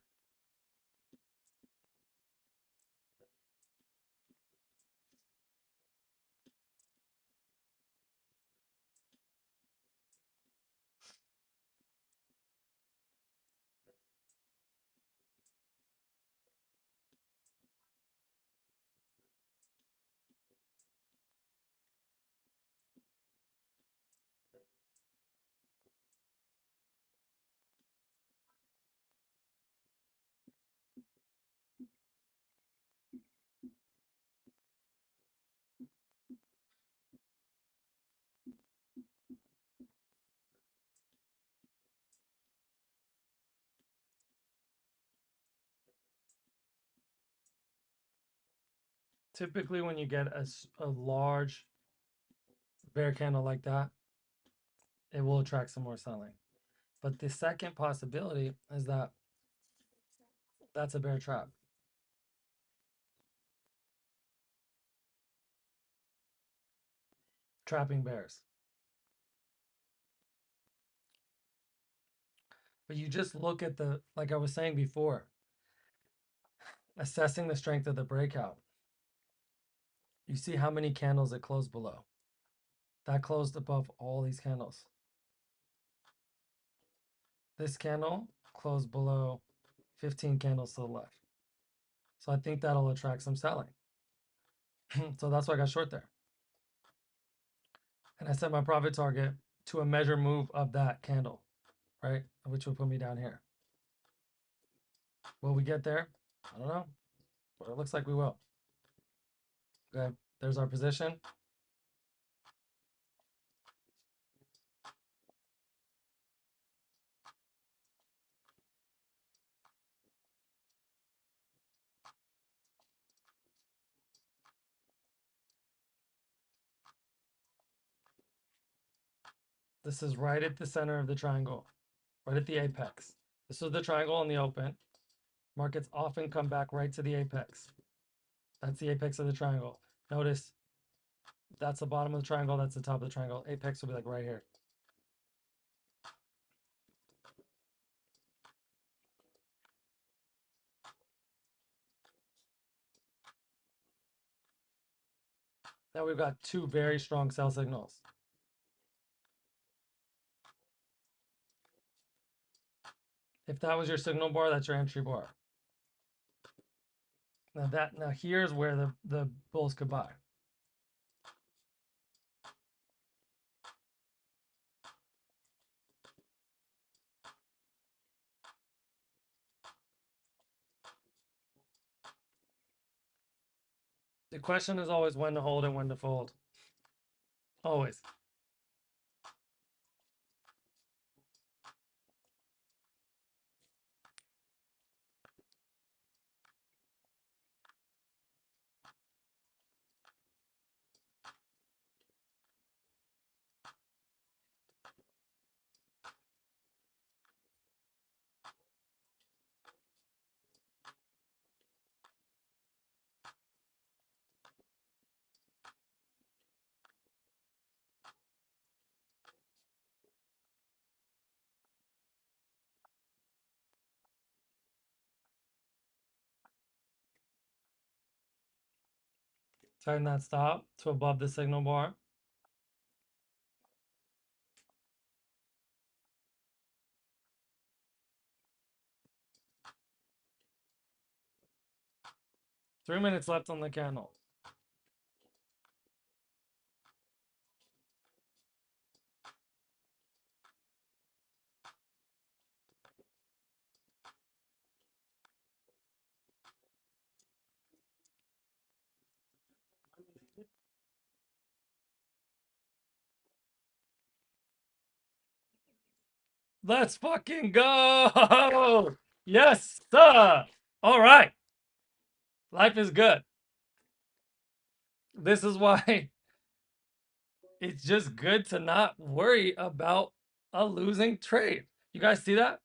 Typically, when you get a large bear candle like that, it will attract some more selling. But the second possibility is that that's a bear trap. Trapping bears. But you just look at the, like I was saying before, assessing the strength of the breakout. You see how many candles it closed below. That closed above all these candles. This candle closed below 15 candles to the left. So I think that'll attract some selling. So that's why I got short there. And I set my profit target to a measure move of that candle, right? Which will put me down here. Will we get there? I don't know, but it looks like we will. Okay, there's our position. This is right at the center of the triangle, right at the apex. This was the triangle on the open. Markets often come back right to the apex. That's the apex of the triangle. Notice that's the bottom of the triangle, that's the top of the triangle. Apex will be like right here. Now we've got two very strong sell signals. If that was your signal bar, that's your entry bar. Now here's where the bulls could buy. The question is always when to hold and when to fold. Always. Tighten that stop to above the signal bar. Three minutes left on the candle. Let's fucking go. Yes, sir. All right. Life is good. This is why it's just good to not worry about a losing trade. You guys see that?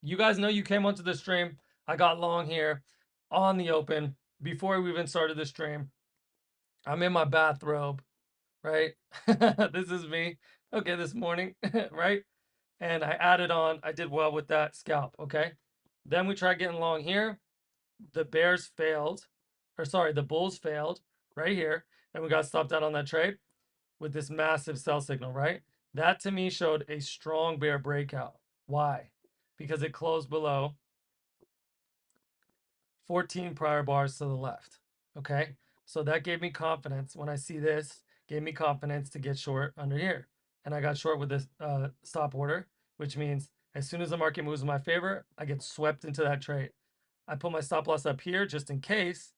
You guys know you came onto the stream. I got long here on the open before we even started the stream. I'm in my bathrobe, right? This is me. Okay, this morning, right? and I added on. I did well with that scalp. Okay. Then we tried getting long here. The Bears failed, or sorry, the Bulls failed right here, and we got stopped out on that trade with this massive sell signal, right? That to me showed a strong bear breakout. Why? Because it closed below 14 prior bars to the left. Okay. So that gave me confidence when I see this, gave me confidence to get short under here. And I got short with this stop order, which means as soon as the market moves in my favor, I get swept into that trade. I put my stop loss up here just in case.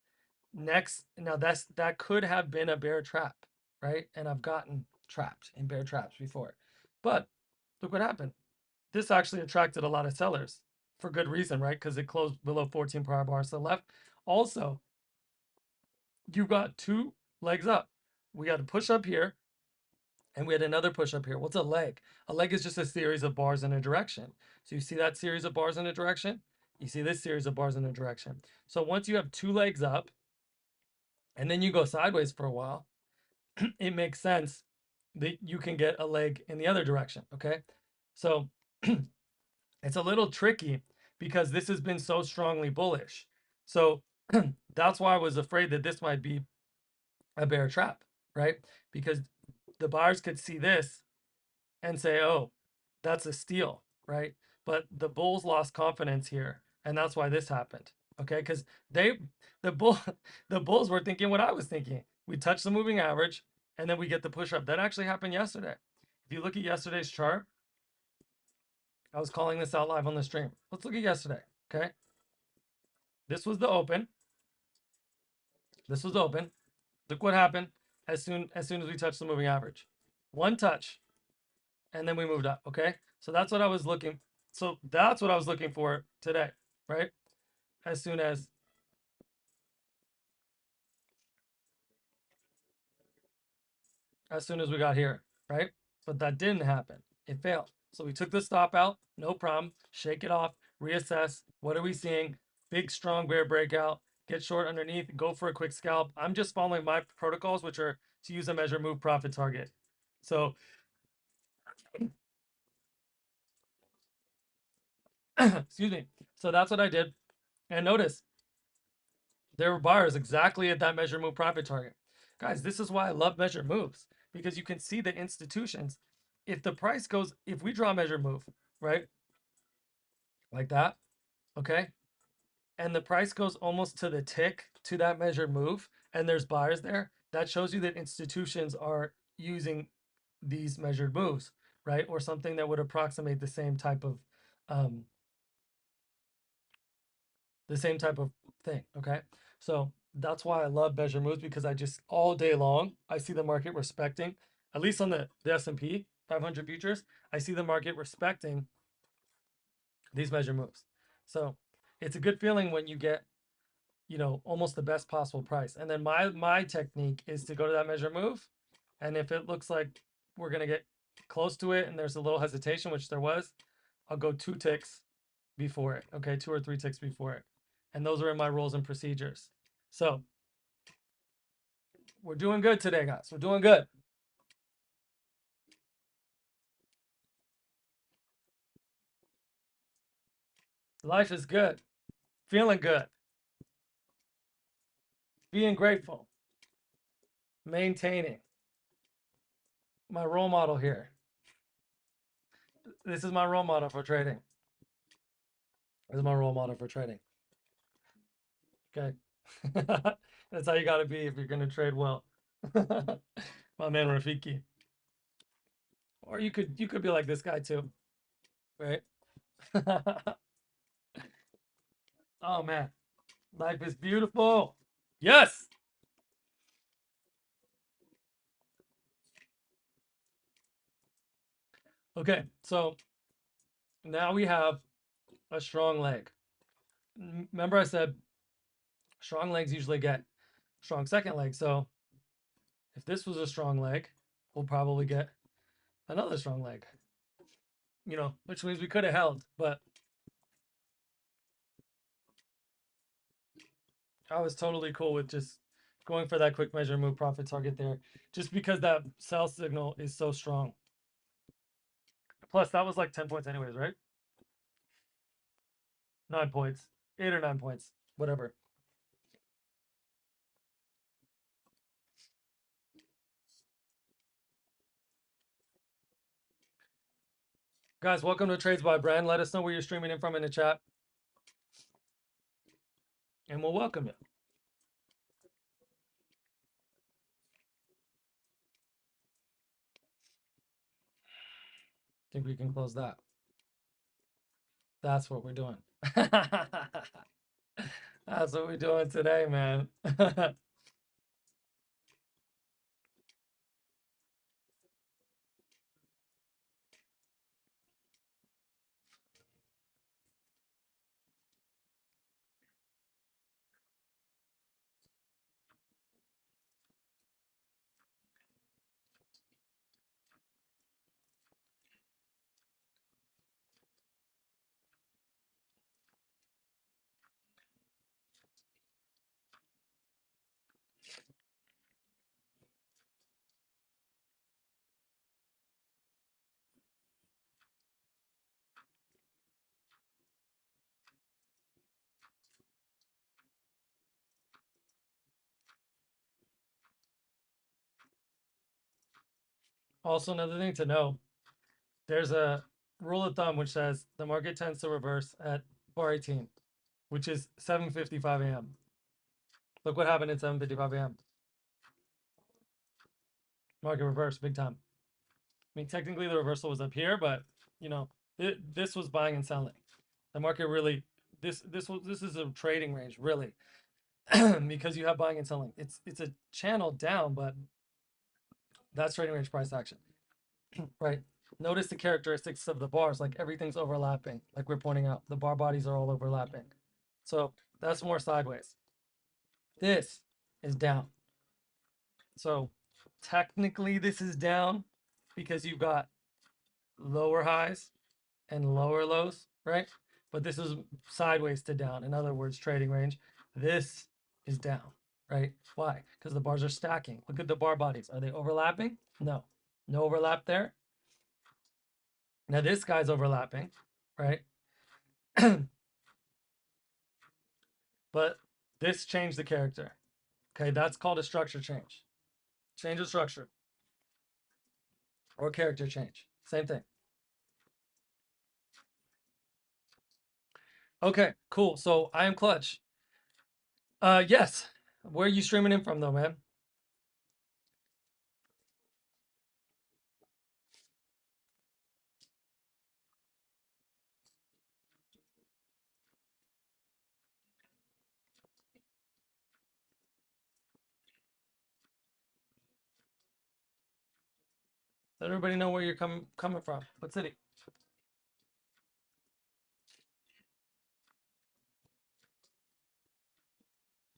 Next, now that could have been a bear trap, right? And I've gotten trapped in bear traps before. But look what happened. This actually attracted a lot of sellers for good reason, right? Because it closed below 14 prior bars to the left. Also, you got two legs up. We got a push up here, and we had another push up here. What's a leg? A leg is just a series of bars in a direction. So you see that series of bars in a direction? You see this series of bars in a direction. So once you have two legs up, and then you go sideways for a while, it makes sense that you can get a leg in the other direction. Okay. So it's a little tricky because this has been so strongly bullish. So that's why I was afraid that this might be a bear trap, right? Because the buyers could see this and say, oh, that's a steal, right? But the bulls lost confidence here, and that's why this happened. Okay, because the bull the bulls were thinking what I was thinking. We touch the moving average, and then we get the push up. That actually happened yesterday. If you look at yesterday's chart, I was calling this out live on the stream. Let's look at yesterday. Okay, this was the open. This was open. Look what happened as we touched the moving average. One touch, and then we moved up. Okay, so that's what I was looking. So that's what I was looking for today, right? As soon as we got here, right? But that didn't happen. It failed. So we took the stop out, no problem. Shake it off, reassess. What are we seeing? Big strong bear breakout. Get short underneath. Go for a quick scalp. I'm just following my protocols, which are to use a measure move profit target. So excuse me. So that's what I did. And notice there were buyers exactly at that measure move profit target. Guys, this is why I love measure moves because you can see the institutions. If the price goes, if we draw a measure move, right, like that, okay, and the price goes almost to the tick to that measured move, and there's buyers there, that shows you that institutions are using these measured moves, right, or something that would approximate um, the same type of thing. Okay, so that's why I love measure moves because I just all day long I see the market respecting, at least on the S&P 500 futures, I see the market respecting these measure moves. So it's a good feeling when you get almost the best possible price. And then my technique is to go to that measure move, and if it looks like we're gonna get close to it and there's a little hesitation, which there was, I'll go 2 ticks before it. Okay, 2 or 3 ticks before it. And those are in my rules and procedures. So we're doing good today, guys. We're doing good. Life is good. Feeling good. Being grateful. Maintaining. My role model here. This is my role model for trading. This is my role model for trading. Okay. That's how you got to be if you're going to trade well. My man Rafiki. Or you could be like this guy too, right? Oh man, life is beautiful. Yes. Okay, so now we have a strong leg. Remember I said strong legs usually get strong second leg. So if this was a strong leg, we'll probably get another strong leg. Which means we could have held, but I was totally cool with just going for that quick measure move profit target there, just because that sell signal is so strong. Plus, that was like 10 points anyways, right? 9 points. 8 or 9 points. Whatever. Guys, welcome to Trades by Brand. Let us know where you're streaming in from in the chat. And we'll welcome you. Think we can close that. That's what we're doing. That's what we're doing today, man. Also, another thing to know, there's a rule of thumb which says the market tends to reverse at bar 18, which is 7:55 a.m. Look what happened at 7:55 a.m. Market reverse, big time. I mean, technically the reversal was up here, but you know, this was buying and selling. The market really, this is a trading range, really, because you have buying and selling. It's a channel down, but that's trading range price action, right? Notice the characteristics of the bars, like everything's overlapping, like we're pointing out. The bar bodies are all overlapping. So that's more sideways. This is down. So technically this is down because you've got lower highs and lower lows, right? But this is sideways to down. In other words, trading range. This is down, right? Why? Because the bars are stacking. Look at the bar bodies. Are they overlapping? No. No overlap there. Now this guy's overlapping, right? But this changed the character. Okay, that's called a structure change. Change of structure or character change. Same thing. Okay, cool. So I am Clutch. Yes. Where are you streaming in from though, man? Let everybody know where you're coming from. What city?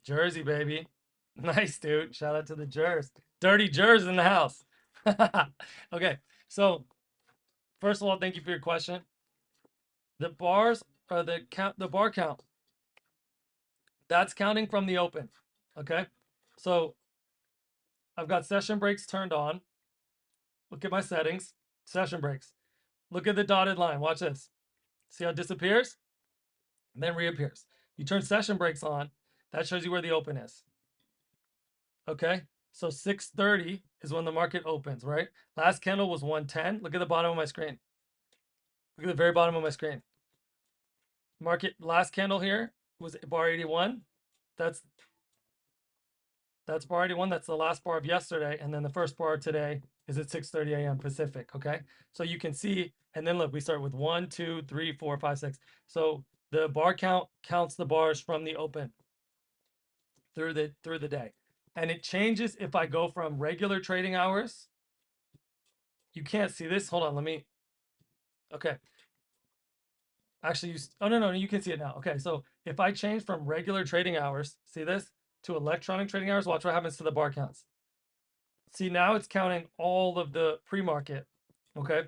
Jersey, baby. Nice, dude. Shout out to the Jers. Dirty Jers in the house. Okay, so first of all, thank you for your question. The bars are the bar count. That's counting from the open. Okay, so I've got session breaks turned on. Look at my settings. Session breaks. Look at the dotted line. Watch this. See how it disappears? And then reappears. You turn session breaks on. That shows you where the open is. Okay. So 6:30 is when the market opens, right? Last candle was 110. Look at the bottom of my screen. Look at the very bottom of my screen. Market last candle here was bar 81. That's bar 81. That's the last bar of yesterday. And then the first bar today is at 6:30 a.m. Pacific. Okay. So you can see, and then look, we start with 1, 2, 3, 4, 5, 6. So the bar count counts the bars from the open through the day. And it changes if I go from regular trading hours. You can't see this. Hold on, let me. Okay. Actually, oh no, you can see it now. Okay, so if I change from regular trading hours, see this, to electronic trading hours, watch what happens to the bar counts. See, now it's counting all of the pre-market, okay?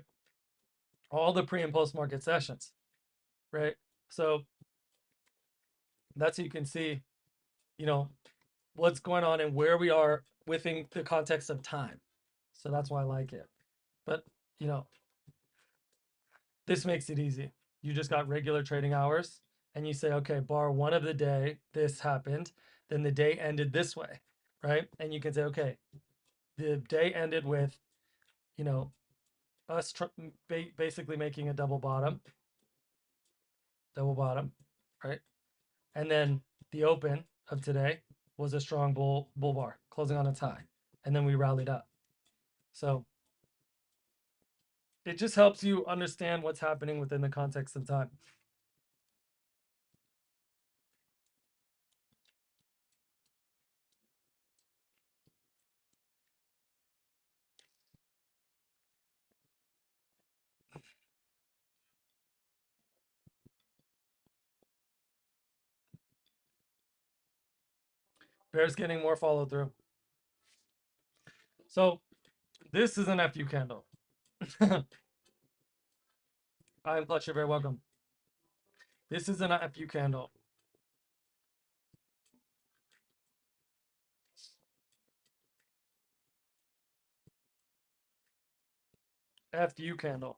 All the pre and post-market sessions, right? So that's so you can see, you know, what's going on and where we are within the context of time. So that's why I like it. But, you know, This makes it easy. You just got regular trading hours and you say, okay, bar one of the day, this happened. Then the day ended this way, right? And you can say, okay, the day ended with, you know, us basically making a double bottom, right? And then the open of today was a strong bull bar closing on its high. And then we rallied up. So it just helps you understand what's happening within the context of time. Bears getting more follow through. So this is an FU candle. I'm Clutch, you're very welcome. This is an FU candle. FU candle.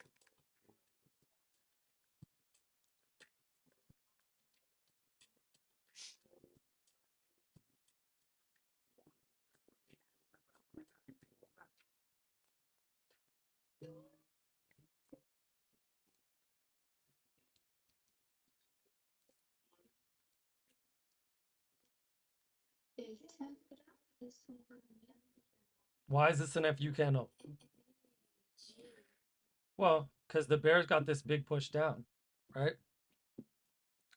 Why is this an FU candle? Well, because the Bears got this big push down, right?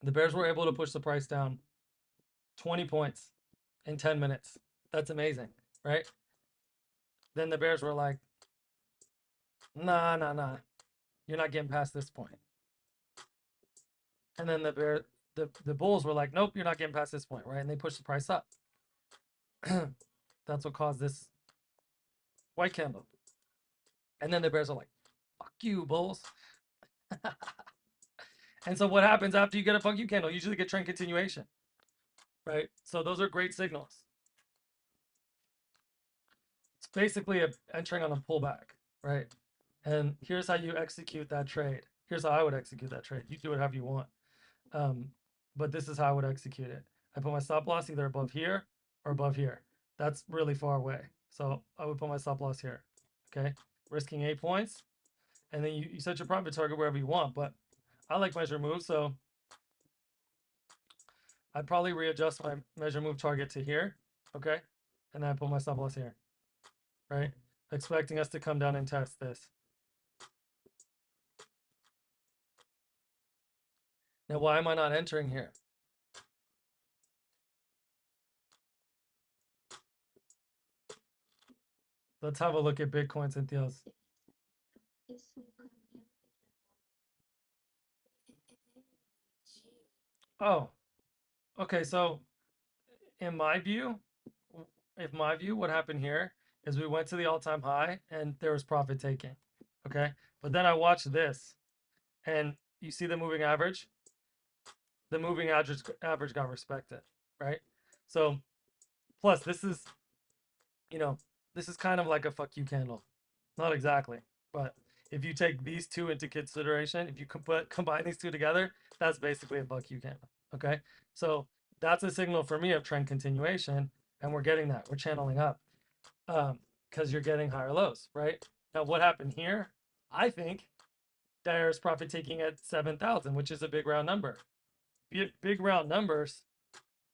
The Bears were able to push the price down 20 points in 10 minutes. That's amazing, right? Then the Bears were like, nah. You're not getting past this point. And then the Bulls were like, nope, you're not getting past this point, right? And they pushed the price up. That's what caused this white candle. And then the Bears are like, fuck you, Bulls. And so what happens after you get a fuck you candle? You usually get trend continuation, right? So those are great signals. It's basically entering on a pullback, right? And here's how you execute that trade. Here's how I would execute that trade. You do it however you want. But this is how I would execute it. I put my stop loss either above here or above here. That's really far away. So I would put my stop loss here. Okay. Risking 8 points. And then you set your profit target wherever you want. But I like measure move. So I'd probably readjust my measure move target to here. Okay. And then I put my stop loss here. Right. Expecting us to come down and test this. Now, why am I not entering here? Let's have a look at Bitcoin, Cynthia's. Oh, okay. So in my view, what happened here is we went to the all-time high and there was profit taking. Okay. But then I watched this and you see the moving average? The moving average got respected, right? So plus this is, this is kind of like a fuck you candle. Not exactly, but if you take these two into consideration, if you combine these two together, that's basically a fuck you candle. Okay. So that's a signal for me of trend continuation, and we're getting that. We're channeling up. Because you're getting higher lows, right? Now, what happened here? I think there's profit taking at 7,000, which is a big round number. Big round numbers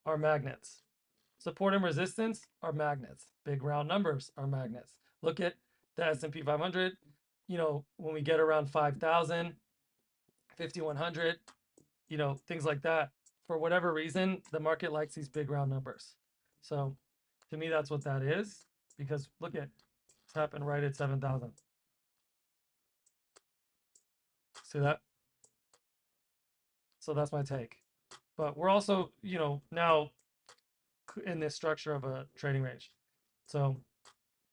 are magnets. Support and resistance are magnets. Big round numbers are magnets. Look at the S&P 500. When we get around 5,000, 5,100, things like that. For whatever reason, the market likes these big round numbers. So to me, that's what that is. Because look at it's happened right at 7,000. See that? So that's my take. But we're also, now in this structure of a trading range. So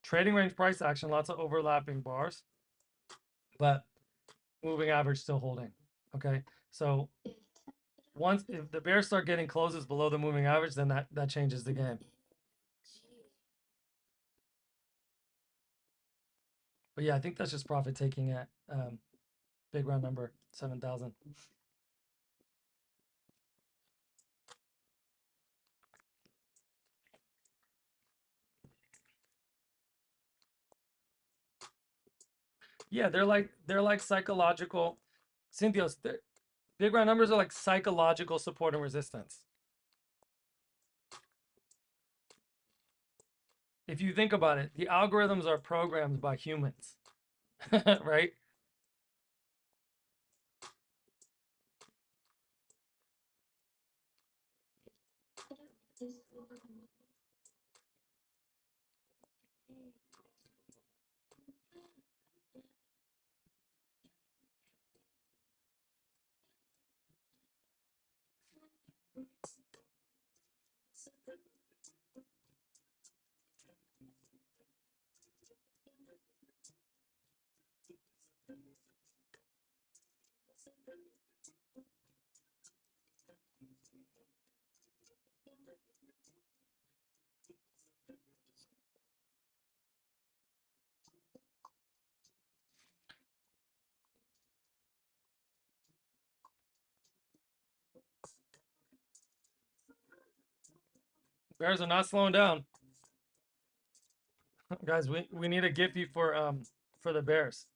trading range price action, lots of overlapping bars, but moving average still holding. Okay. So once if the bears start getting closes below the moving average, then that changes the game. But yeah, I think that's just profit taking at Big round number, 7,000. Yeah, they're like psychological. Cynthios, big round numbers are like psychological support and resistance. If you think about it, the algorithms are programmed by humans, right? Bears are not slowing down. Guys, we need a Giphy for the Bears.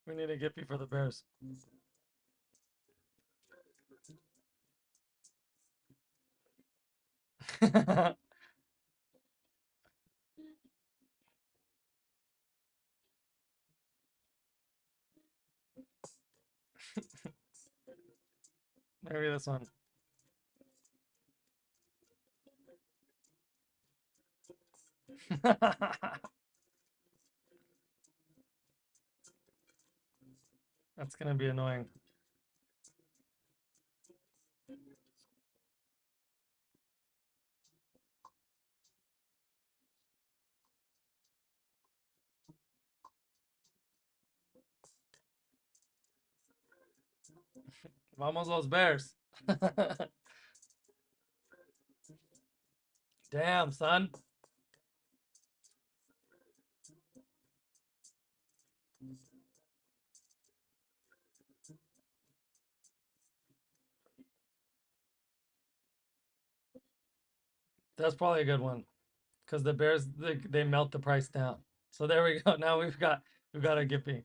We need a Giphy for the Bears. Maybe this one. That's gonna be annoying. Vamos los Bears. Damn, son. That's probably a good one. Because the Bears they melt the price down. So there we go. Now we've got a Gippy.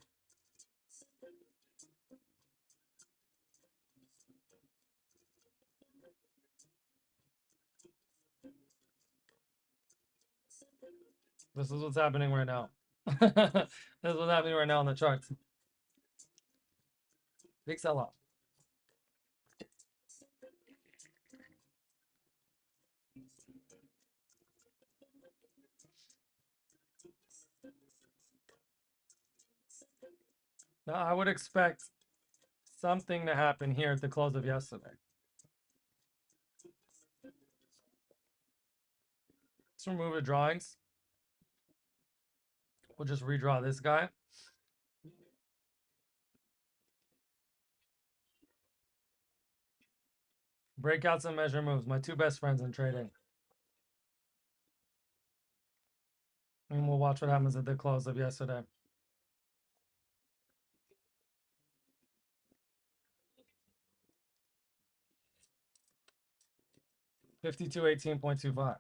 This is what's happening right now. This is what's happening right now on the charts. Big sell off. Now I would expect something to happen here at the close of yesterday. Let's remove the drawings. We'll just redraw this guy. Breakouts and measure moves. My two best friends in trading. And we'll watch what happens at the close of yesterday. $52.18.25.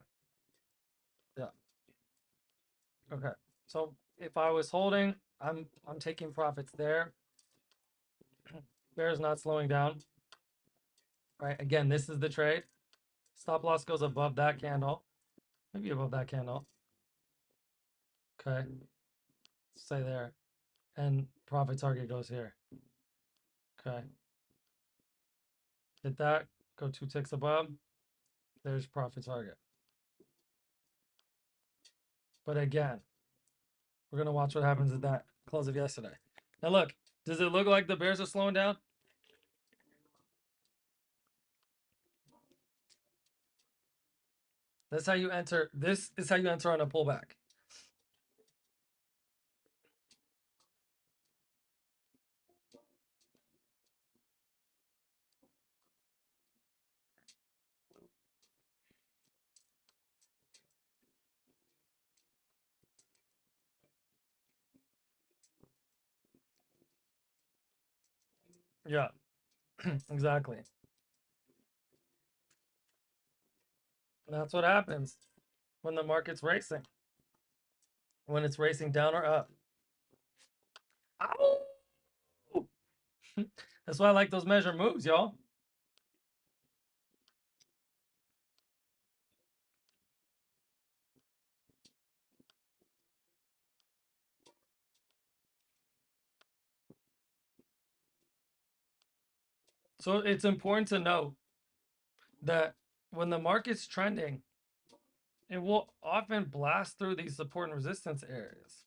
Yeah. Okay. So if I was holding, I'm taking profits there. Bear's not slowing down. Right. Again, this is the trade. Stop loss goes above that candle. Maybe above that candle. Okay. Stay there. And profit target goes here. Okay. Hit that. Go 2 ticks above. There's profit target. But again, we're going to watch what happens at that close of yesterday. Now look, does it look like the Bears are slowing down? That's how you enter. This is how you enter on a pullback. Yeah, exactly. That's what happens when the market's racing, when it's racing down or up. Ow! That's why I like those measure moves, y'all. So it's important to know that when the market's trending, it will often blast through these support and resistance areas.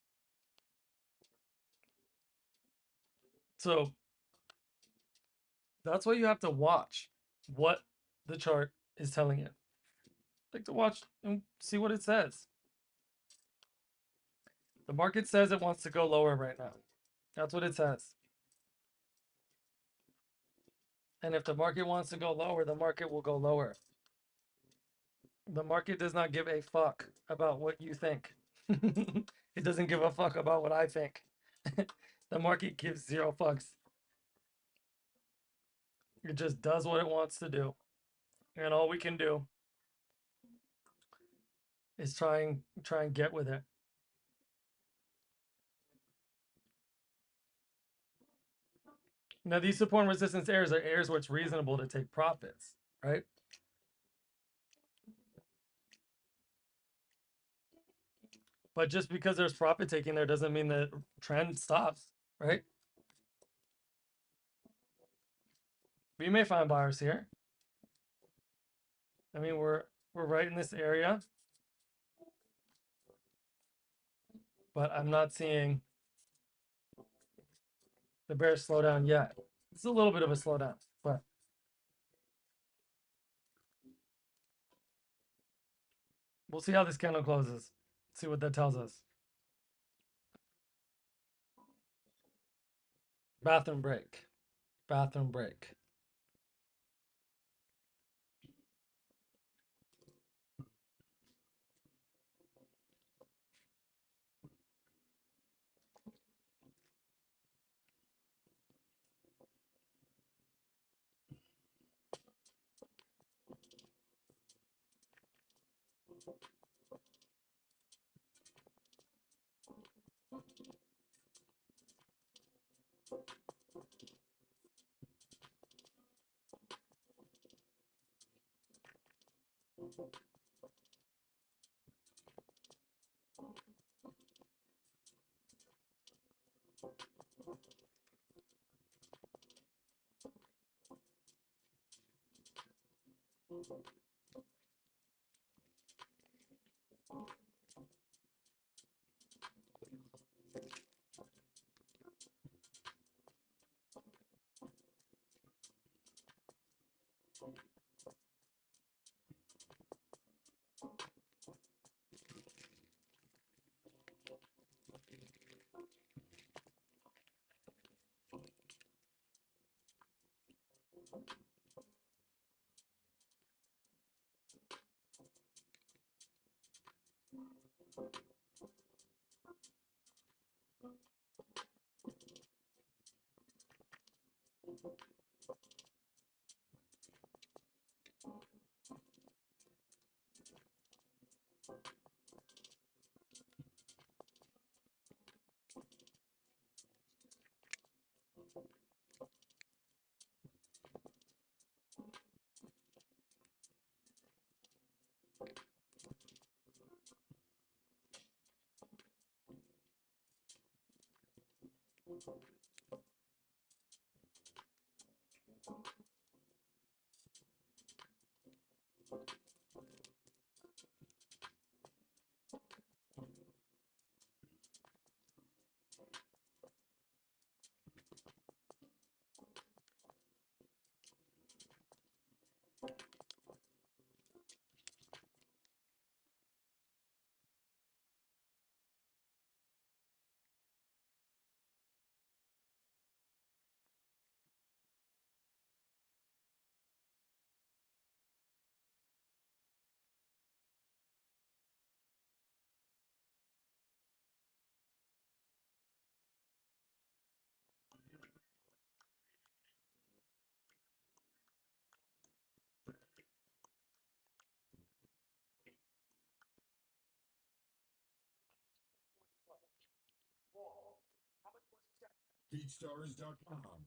So that's why you have to watch what the chart is telling you. Like to watch and see what it says. The market says it wants to go lower right now. That's what it says. And if the market wants to go lower, the market will go lower. The market does not give a fuck about what you think. It doesn't give a fuck about what I think. The market gives zero fucks. It just does what it wants to do. And all we can do is try and get with it. Now these support and resistance areas are areas where it's reasonable to take profits, right? But just because there's profit taking there doesn't mean the trend stops, right? We may find buyers here. I mean, we're right in this area, but I'm not seeing the bear slow down yet. It's a little bit of a slowdown, but we'll see how this candle closes. See what that tells us. Bathroom break. Bathroom break. BeatStars.com.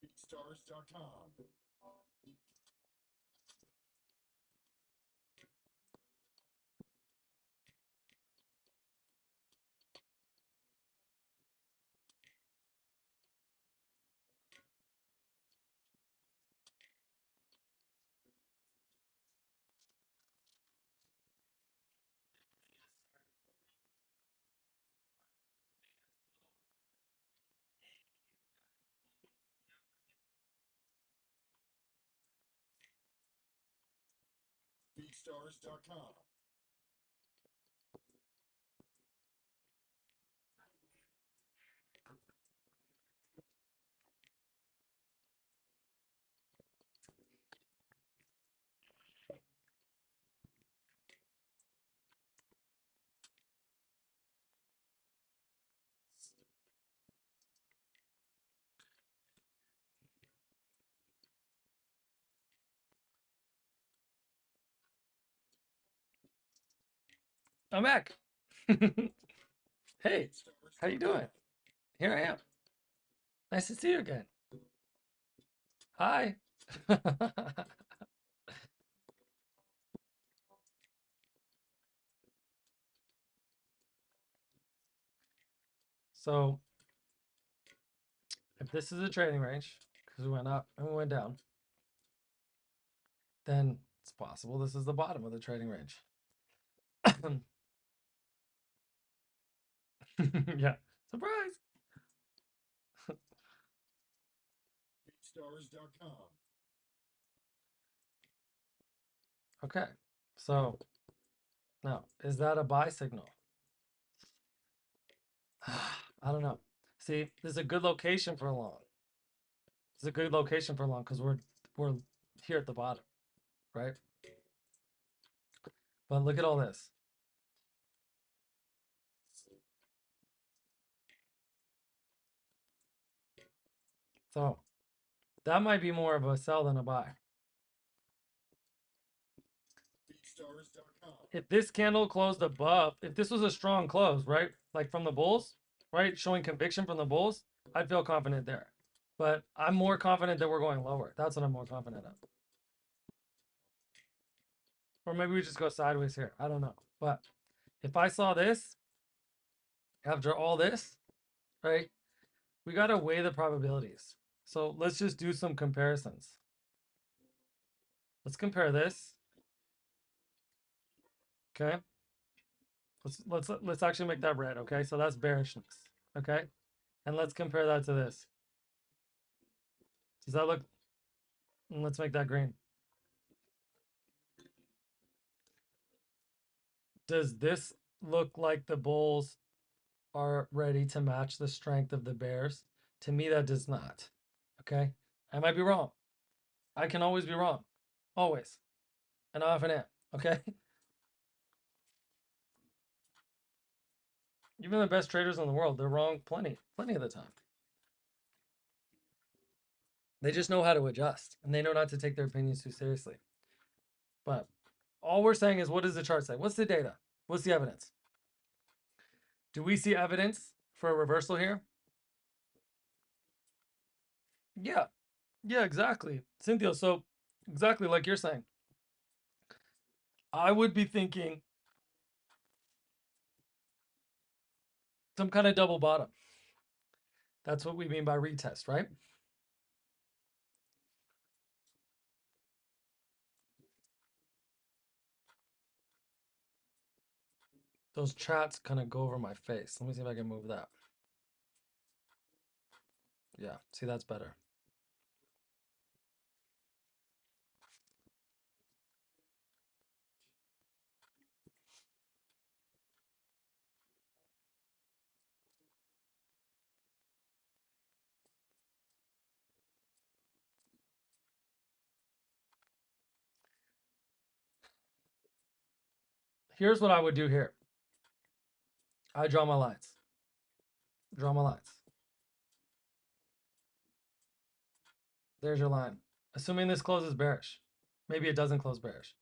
BeatStars.com. BeatStars.com. I'm back. Hey, how you doing? Here I am. Nice to see you again. Hi. So, if this is a trading range, because we went up and we went down, then it's possible this is the bottom of the trading range. Yeah. Surprise. BeatStars.com. Okay. So, now, is that a buy signal? I don't know. See, this is a good location for long. It's a good location for long because we're here at the bottom, right? But look at all this. So that might be more of a sell than a buy. BeatStars.com. If this candle closed above, if this was a strong close, right? Like from the bulls, right? Showing conviction from the bulls, I'd feel confident there. But I'm more confident that we're going lower. That's what I'm more confident of. Or maybe we just go sideways here. I don't know. But if I saw this after all this, right? We got to weigh the probabilities. So let's just do some comparisons. Let's compare this. Okay. Let's actually make that red, okay? So that's bearishness. Okay? And let's compare that to this. Does that look, and let's make that green. Does this look like the bulls are ready to match the strength of the bears? To me, that does not. Okay? I might be wrong. I can always be wrong. Always. And I often am. Okay? Even the best traders in the world, they're wrong plenty of the time. They just know how to adjust and they know not to take their opinions too seriously. But all we're saying is, what does the chart say? What's the data? What's the evidence? Do we see evidence for a reversal here? Yeah. Yeah, exactly. Cynthia, so exactly like you're saying. I would be thinking some kind of double bottom. That's what we mean by retest, right? Those chats kind of go over my face. Let me see if I can move that. Yeah, see, that's better. here's what I would do here. I draw my lines. Draw my lines. There's your line. Assuming this closes bearish. Maybe it doesn't close bearish.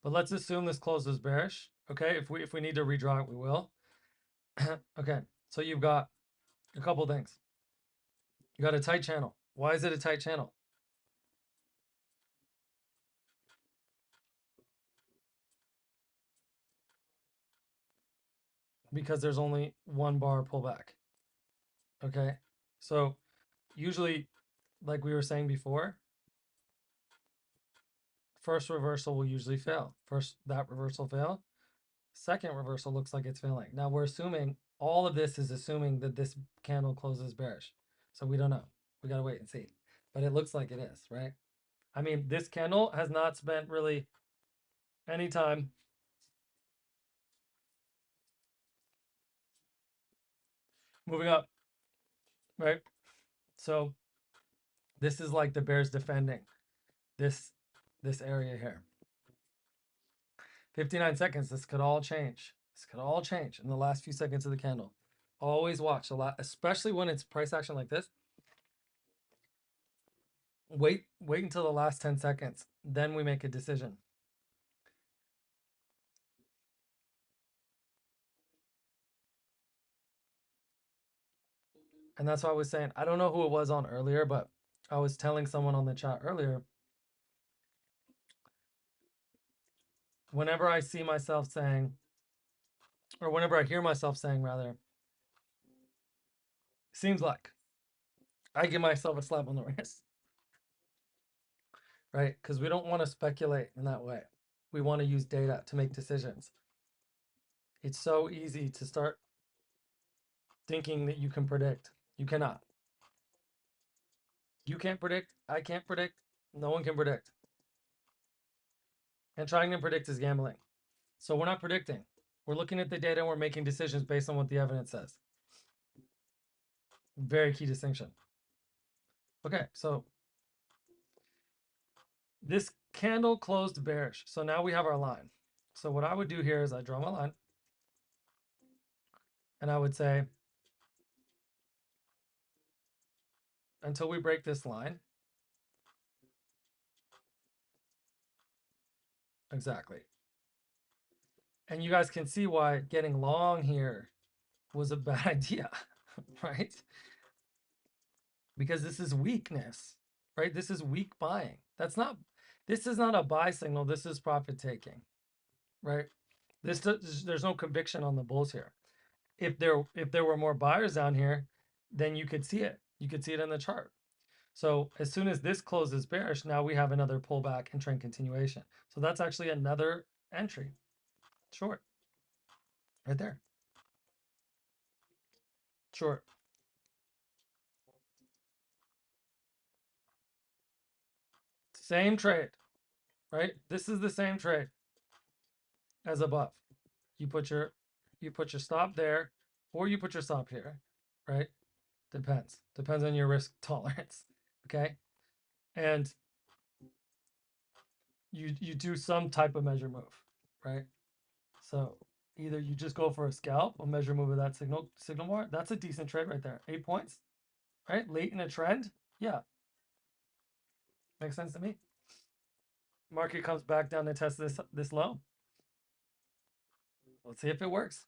But let's assume this closes bearish. Okay, if we need to redraw it, we will. Okay, so you've got a couple things. You got a tight channel. Why is it a tight channel? Because there's only one bar pullback. Okay, so usually, like we were saying before, first reversal will usually fail. First, that reversal failed. Second reversal looks like it's failing. Now we're assuming all of this is assuming that this candle closes bearish. So we don't know. We got to wait and see. But it looks like it is, right? I mean, this candle has not spent really any time moving up, right? So this is like the bears defending this area here. 59 seconds. This could all change. This could all change in the last few seconds of the candle. Always watch a lot, especially when it's price action like this. Wait until the last 10 seconds. Then we make a decision. And that's why I was saying, I don't know who it was on earlier, but I was telling someone on the chat earlier, whenever I see myself saying, or whenever I hear myself saying rather, seems like, I give myself a slap on the wrist, right? Because we don't want to speculate in that way. We want to use data to make decisions. It's so easy to start thinking that you can predict. You cannot. You can't predict. I can't predict. No one can predict. And trying to predict is gambling. So we're not predicting. We're looking at the data and we're making decisions based on what the evidence says. Very key distinction. Okay, so this candle closed bearish. So now we have our line. So what I would do here is I draw my line. And I would say, until we break this line. Exactly. And you guys can see why getting long here was a bad idea, right? Because this is weakness, right? This is weak buying. This is not a buy signal. This is profit taking, right? There's no conviction on the bulls here. If there were more buyers down here, then you could see it. You could see it in the chart. So as soon as this closes bearish, now we have another pullback and trend continuation. So that's actually another entry, short, right there, short. Same trade, right? This is the same trade as above. You put your stop there, or you put your stop here, right? Depends on your risk tolerance. Okay, and you do some type of measure move, right? So either you just go for a scalp, a measure move of that signal bar. That's a decent trade right there. 8 points, right? Late in a trend, yeah, makes sense to me. Market comes back down to test this low. Let's see if it works.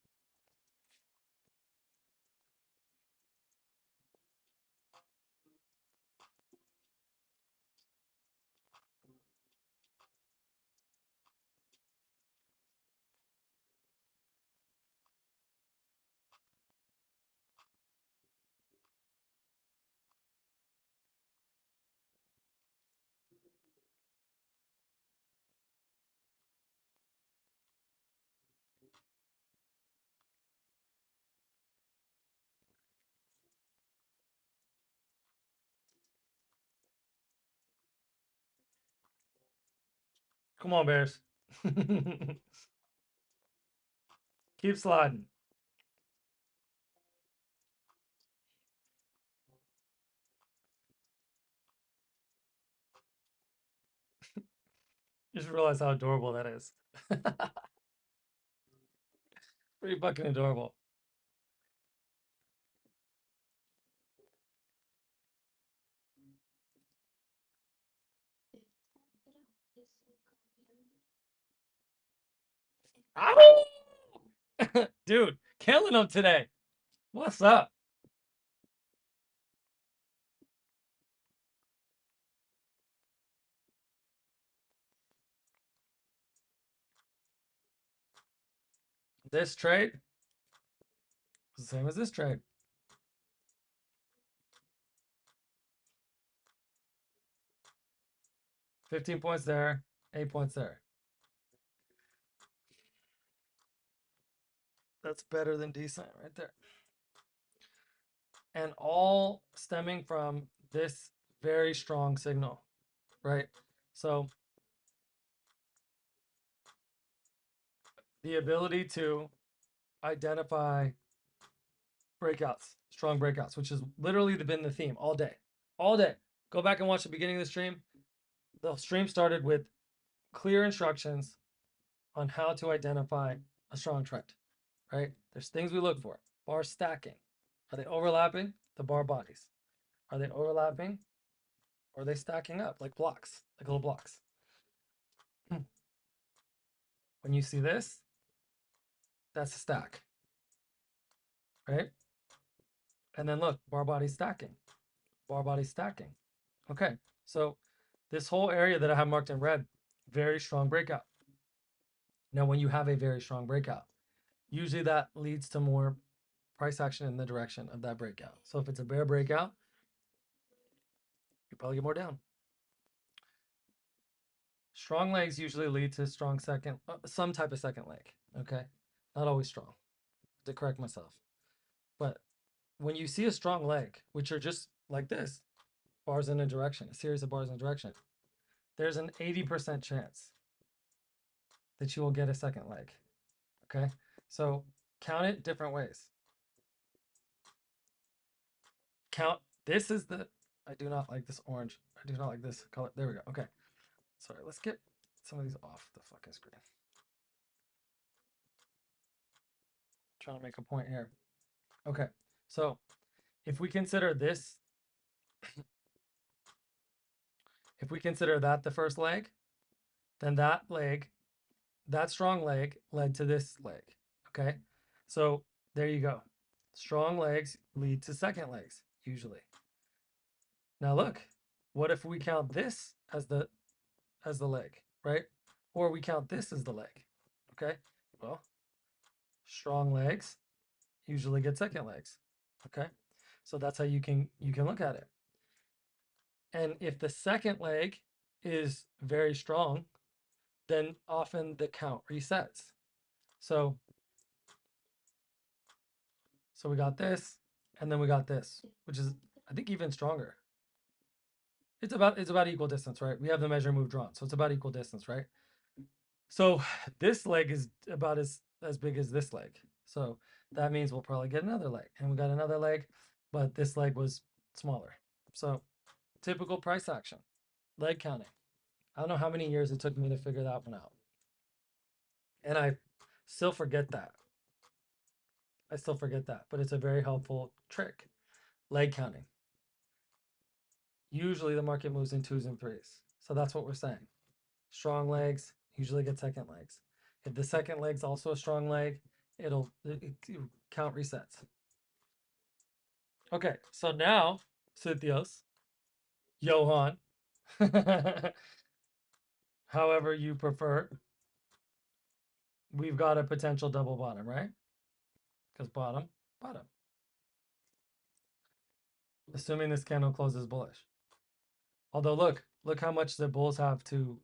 Come on, Bears. Keep sliding. Just realize how adorable that is. Pretty fucking adorable. Ow! Dude, killing them today. What's up? This trade, same as this trade. 15 points there, 8 points there. That's better than decent right there. And all stemming from this very strong signal, right? So the ability to identify breakouts, strong breakouts, which has literally been the theme all day. All day. Go back and watch the beginning of the stream. The stream started with clear instructions on how to identify a strong trend, right? There's things we look for. Bar stacking. Are they overlapping the bar bodies? Are they overlapping or are they stacking up like blocks, like little blocks? When you see this, that's a stack, right? And then look, bar body stacking, bar body stacking. Okay, so this whole area that I have marked in red, very strong breakout. Now, when you have a very strong breakout, usually that leads to more price action in the direction of that breakout. So if it's a bear breakout, you probably get more down. Strong legs usually lead to strong second, some type of second leg. Okay, not always strong. To correct myself, but when you see a strong leg, which are just like this, bars in a direction, a series of bars in a direction, there's an 80% chance that you will get a second leg. Okay, so count it different ways. Count. This is the. I do not like this orange. I do not like this color. There we go. Okay. Sorry. Let's get some of these off the fucking screen. Trying to make a point here. Okay. So if we consider this, if we consider that the first leg, then that leg, that strong leg led to this leg. Okay. So there you go. Strong legs lead to second legs usually. Now look, what if we count this as the leg, right? Or we count this as the leg. Okay? Well, strong legs usually get second legs. Okay? So that's how you can look at it. And if the second leg is very strong, then often the count resets. So we got this and then we got this, which is I think even stronger. It's about equal distance, right? We have the measure move drawn. So it's about equal distance, right? So this leg is about as big as this leg. So that means we'll probably get another leg. And we got another leg, but this leg was smaller. So typical price action, leg counting. I don't know how many years it took me to figure that one out. And I still forget that. I still forget that, but it's a very helpful trick. Leg counting. Usually the market moves in twos and threes. So that's what we're saying. Strong legs usually get second legs. If the second leg's also a strong leg, it'll count resets. Okay, so now, Sithios, Johan, however you prefer, we've got a potential double bottom, right? Because bottom, bottom. Assuming this candle closes bullish. Although look how much the bulls have to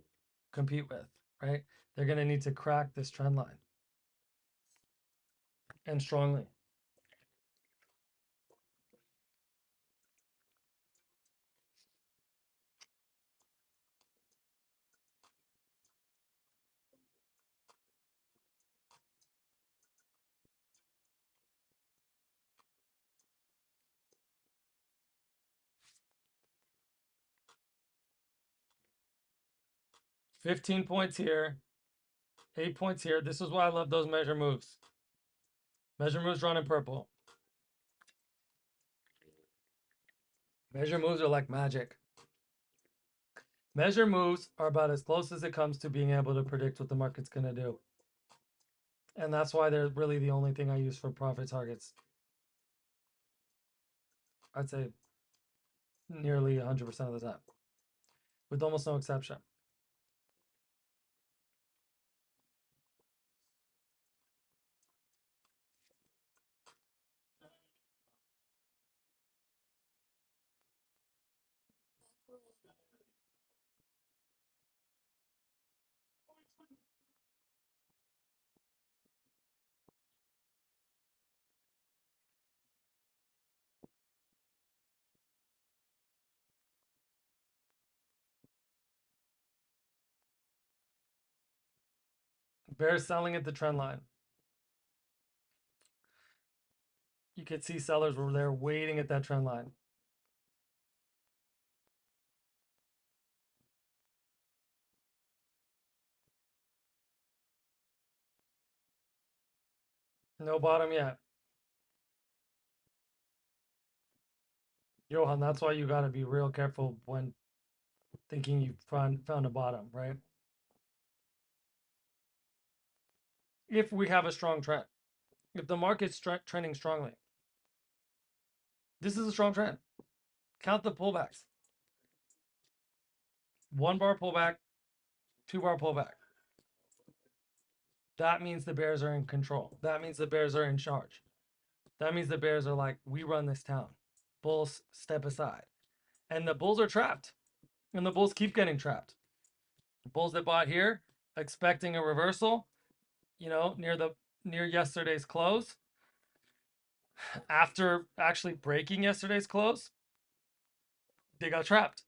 compete with, right? They're going to need to crack this trend line. And strongly. $15 points here, 8 points here. This is why I love those measure moves. Measure moves drawn in purple. Measure moves are like magic. Measure moves are about as close as it comes to being able to predict what the market's going to do. And that's why they're really the only thing I use for profit targets. I'd say nearly 100% of the time, with almost no exception. Bears selling at the trend line. You could see sellers were there waiting at that trend line. No bottom yet. Johan, that's why you got to be real careful when thinking you found a bottom, right? If we have a strong trend, if the market's trending strongly, this is a strong trend. Count the pullbacks. 1 bar pullback, 2 bar pullback. That means the bears are in control. That means the bears are in charge. That means the bears are like, we run this town. Bulls step aside. And the bulls are trapped. And the bulls keep getting trapped. Bulls that bought here, expecting a reversal, near yesterday's close. After actually breaking yesterday's close, they got trapped.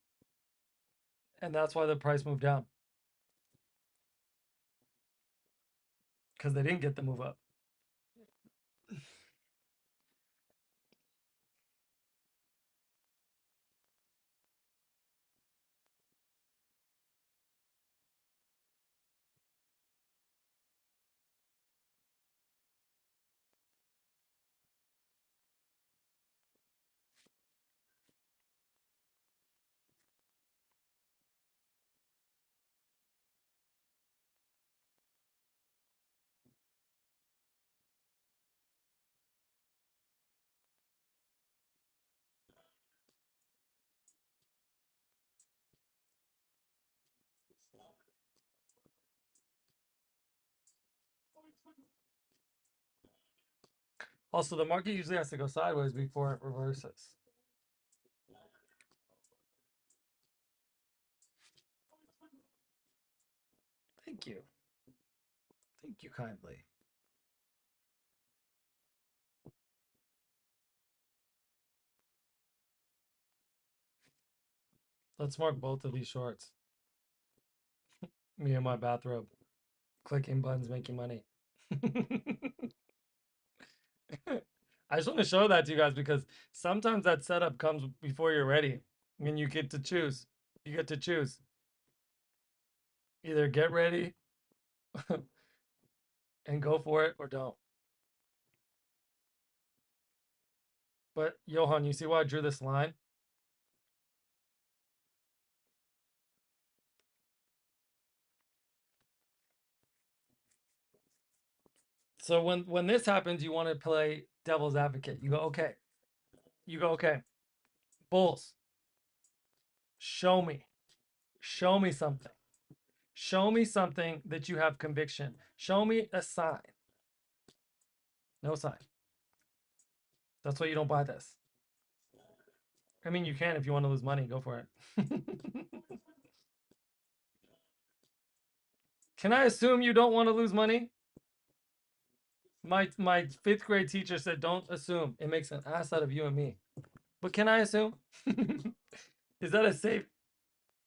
And that's why the price moved down. Because they didn't get the move up. Also, the market usually has to go sideways before it reverses. Thank you. Thank you kindly. Let's mark both of these shorts. Me and my bathrobe. Clicking buttons, making money. I just want to show that to you guys because sometimes that setup comes before you're ready and you get to choose. You get to choose. Either get ready and go for it or don't. But Johan, you see why I drew this line? So when this happens, you want to play devil's advocate. You go, okay. You go, okay. Bulls. Show me. Show me something. Show me something that you have conviction. Show me a sign. No sign. That's why you don't buy this. I mean, you can if you want to lose money, go for it. Can I assume you don't want to lose money? My fifth grade teacher said, don't assume. It makes an ass out of you and me. But can I assume? Is that a safe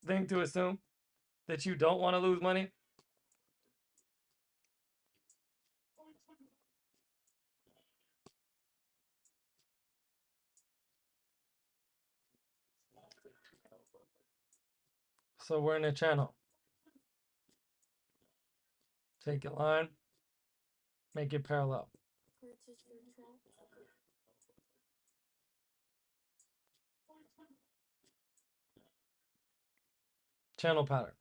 thing to assume? That you don't want to lose money? So we're in a channel. Take a line, make it parallel. Channel pattern.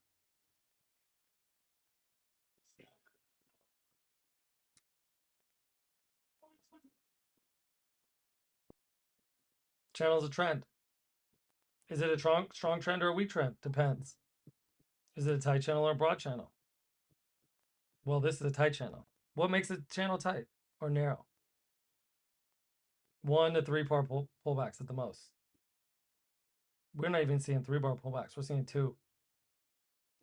Channel's a trend. Is it a strong trend or a weak trend? Depends. Is it a tight channel or a broad channel? Well, this is a tight channel. What makes a channel tight or narrow? 1 to 3 bar pullbacks at the most. We're not even seeing 3 bar pullbacks. We're seeing 2.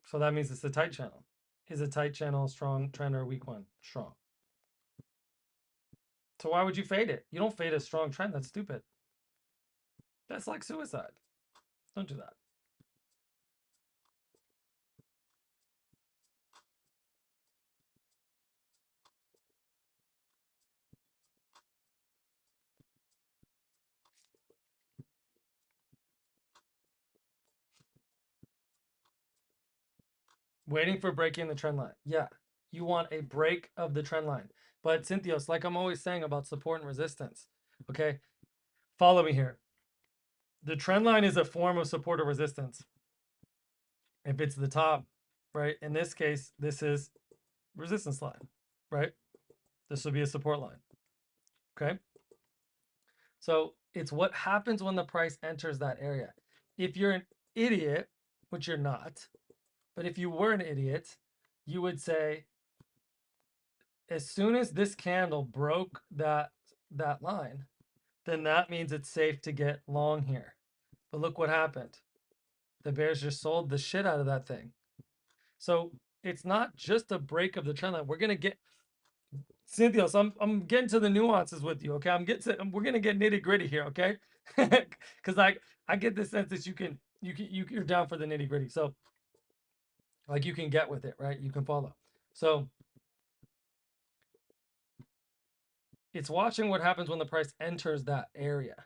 So that means it's a tight channel. Is a tight channel a strong trend or a weak one? Strong. So why would you fade it? You don't fade a strong trend. That's stupid. That's like suicide. Don't do that. Waiting for breaking the trend line. Yeah, you want a break of the trend line. But Cynthios, like I'm always saying about support and resistance, okay? Follow me here. The trend line is a form of support or resistance. If it's the top, right? In this case, this is resistance line, right? This would be a support line, okay? So it's what happens when the price enters that area. If you're an idiot, which you're not, but if you were an idiot, you would say, as soon as this candle broke that line, then that means it's safe to get long here. But look what happened. The bears just sold the shit out of that thing. So it's not just a break of the trend line. We're gonna get Cynthia. So I'm getting to the nuances with you. Okay, we're gonna get nitty gritty here. Okay, because I get the sense that you're down for the nitty gritty. So like you can get with it, right? You can follow. So it's watching what happens when the price enters that area.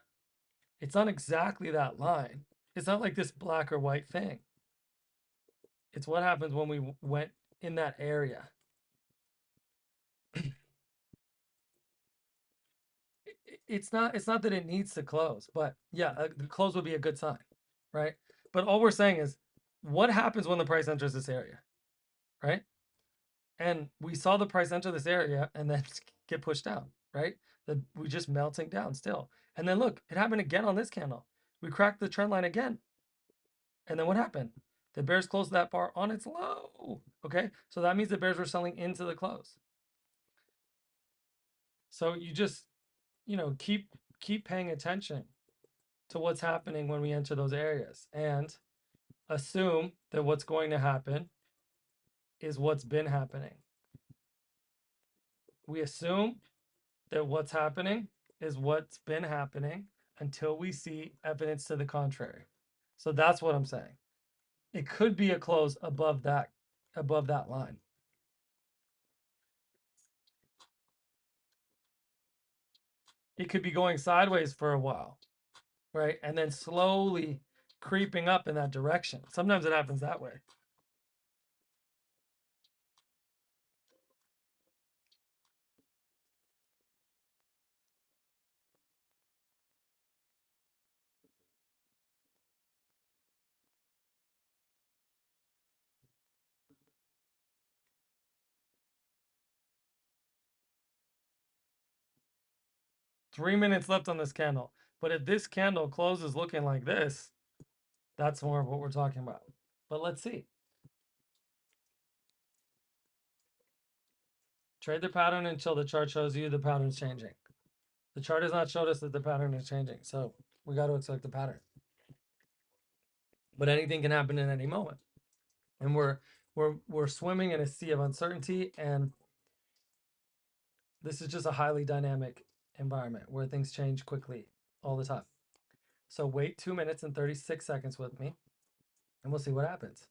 It's not exactly that line. It's not like this black or white thing. It's what happens when we went in that area. It's not that it needs to close, but yeah, the close would be a good sign, right? But all we're saying is what happens when the price enters this area, right? And we saw the price enter this area and then get pushed down, right? We just melting down still. And then look, it happened again on this candle. We cracked the trend line again. And then what happened? The bears closed that bar on its low. Okay, so that means the bears were selling into the close. So you just, keep paying attention to what's happening when we enter those areas and assume that what's going to happen is what's been happening. We assume that what's happening is what's been happening until we see evidence to the contrary. So that's what I'm saying. It could be a close above that line. It could be going sideways for a while, right? And then slowly creeping up in that direction. Sometimes it happens that way. Three minutes left on this candle. But if this candle closes looking like this, that's more of what we're talking about. But let's see. Trade the pattern until the chart shows you the pattern's changing. The chart has not showed us that the pattern is changing, so we got to expect the pattern. But anything can happen in any moment, and we're swimming in a sea of uncertainty, and this is just a highly dynamic environment where things change quickly all the time. So wait 2 minutes and 36 seconds with me, and we'll see what happens.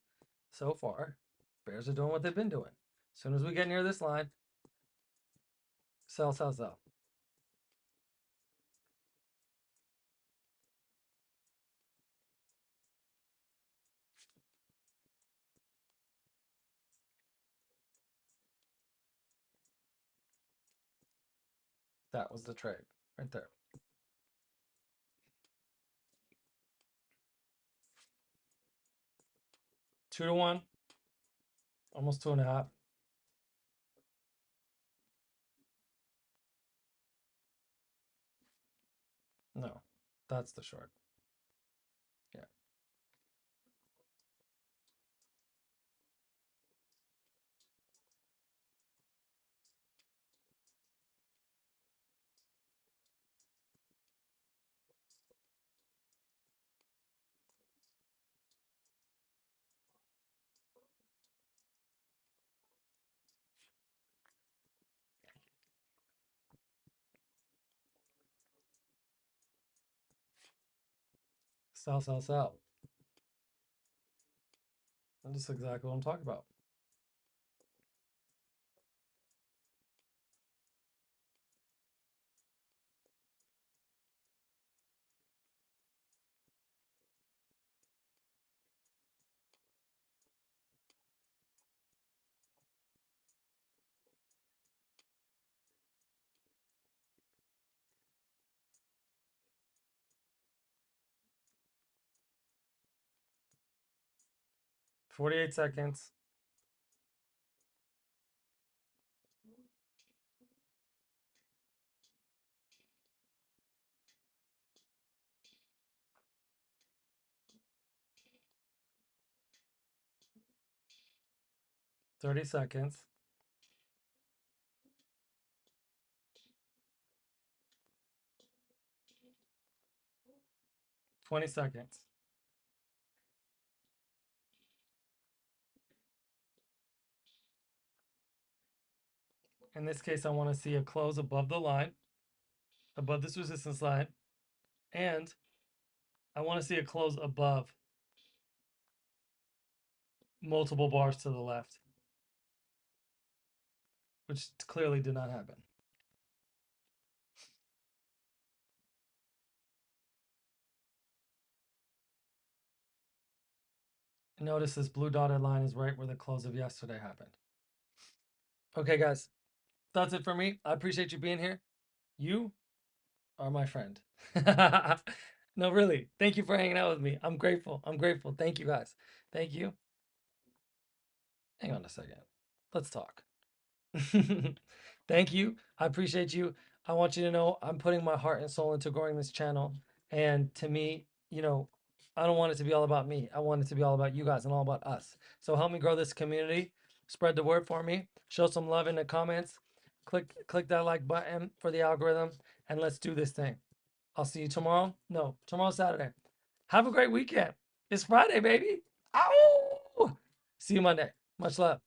So far, bears are doing what they've been doing. As soon as we get near this line, sell, sell, sell. That was the trade right there. Two to one, almost 2.5. No, that's the short. Yeah. Sell, sell, sell. That's exactly what I'm talking about. $48 seconds. $30 seconds. $20 seconds. In this case, I want to see a close above the line, above this resistance line, and I want to see a close above multiple bars to the left, which clearly did not happen. Notice this blue dotted line is right where the close of yesterday happened. Okay, guys, that's it for me. I appreciate you being here. You are my friend. No, really. Thank you for hanging out with me. I'm grateful. I'm grateful. Thank you, guys. Thank you. Hang on a second. Let's talk. Thank you. I appreciate you. I want you to know I'm putting my heart and soul into growing this channel. And to me, I don't want it to be all about me. I want it to be all about you guys and all about us. So help me grow this community. Spread the word for me. Show some love in the comments. Click that like button for the algorithm. And let's do this thing. I'll see you tomorrow. No, tomorrow's Saturday. Have a great weekend. It's Friday, baby. Ow! See you Monday. Much love.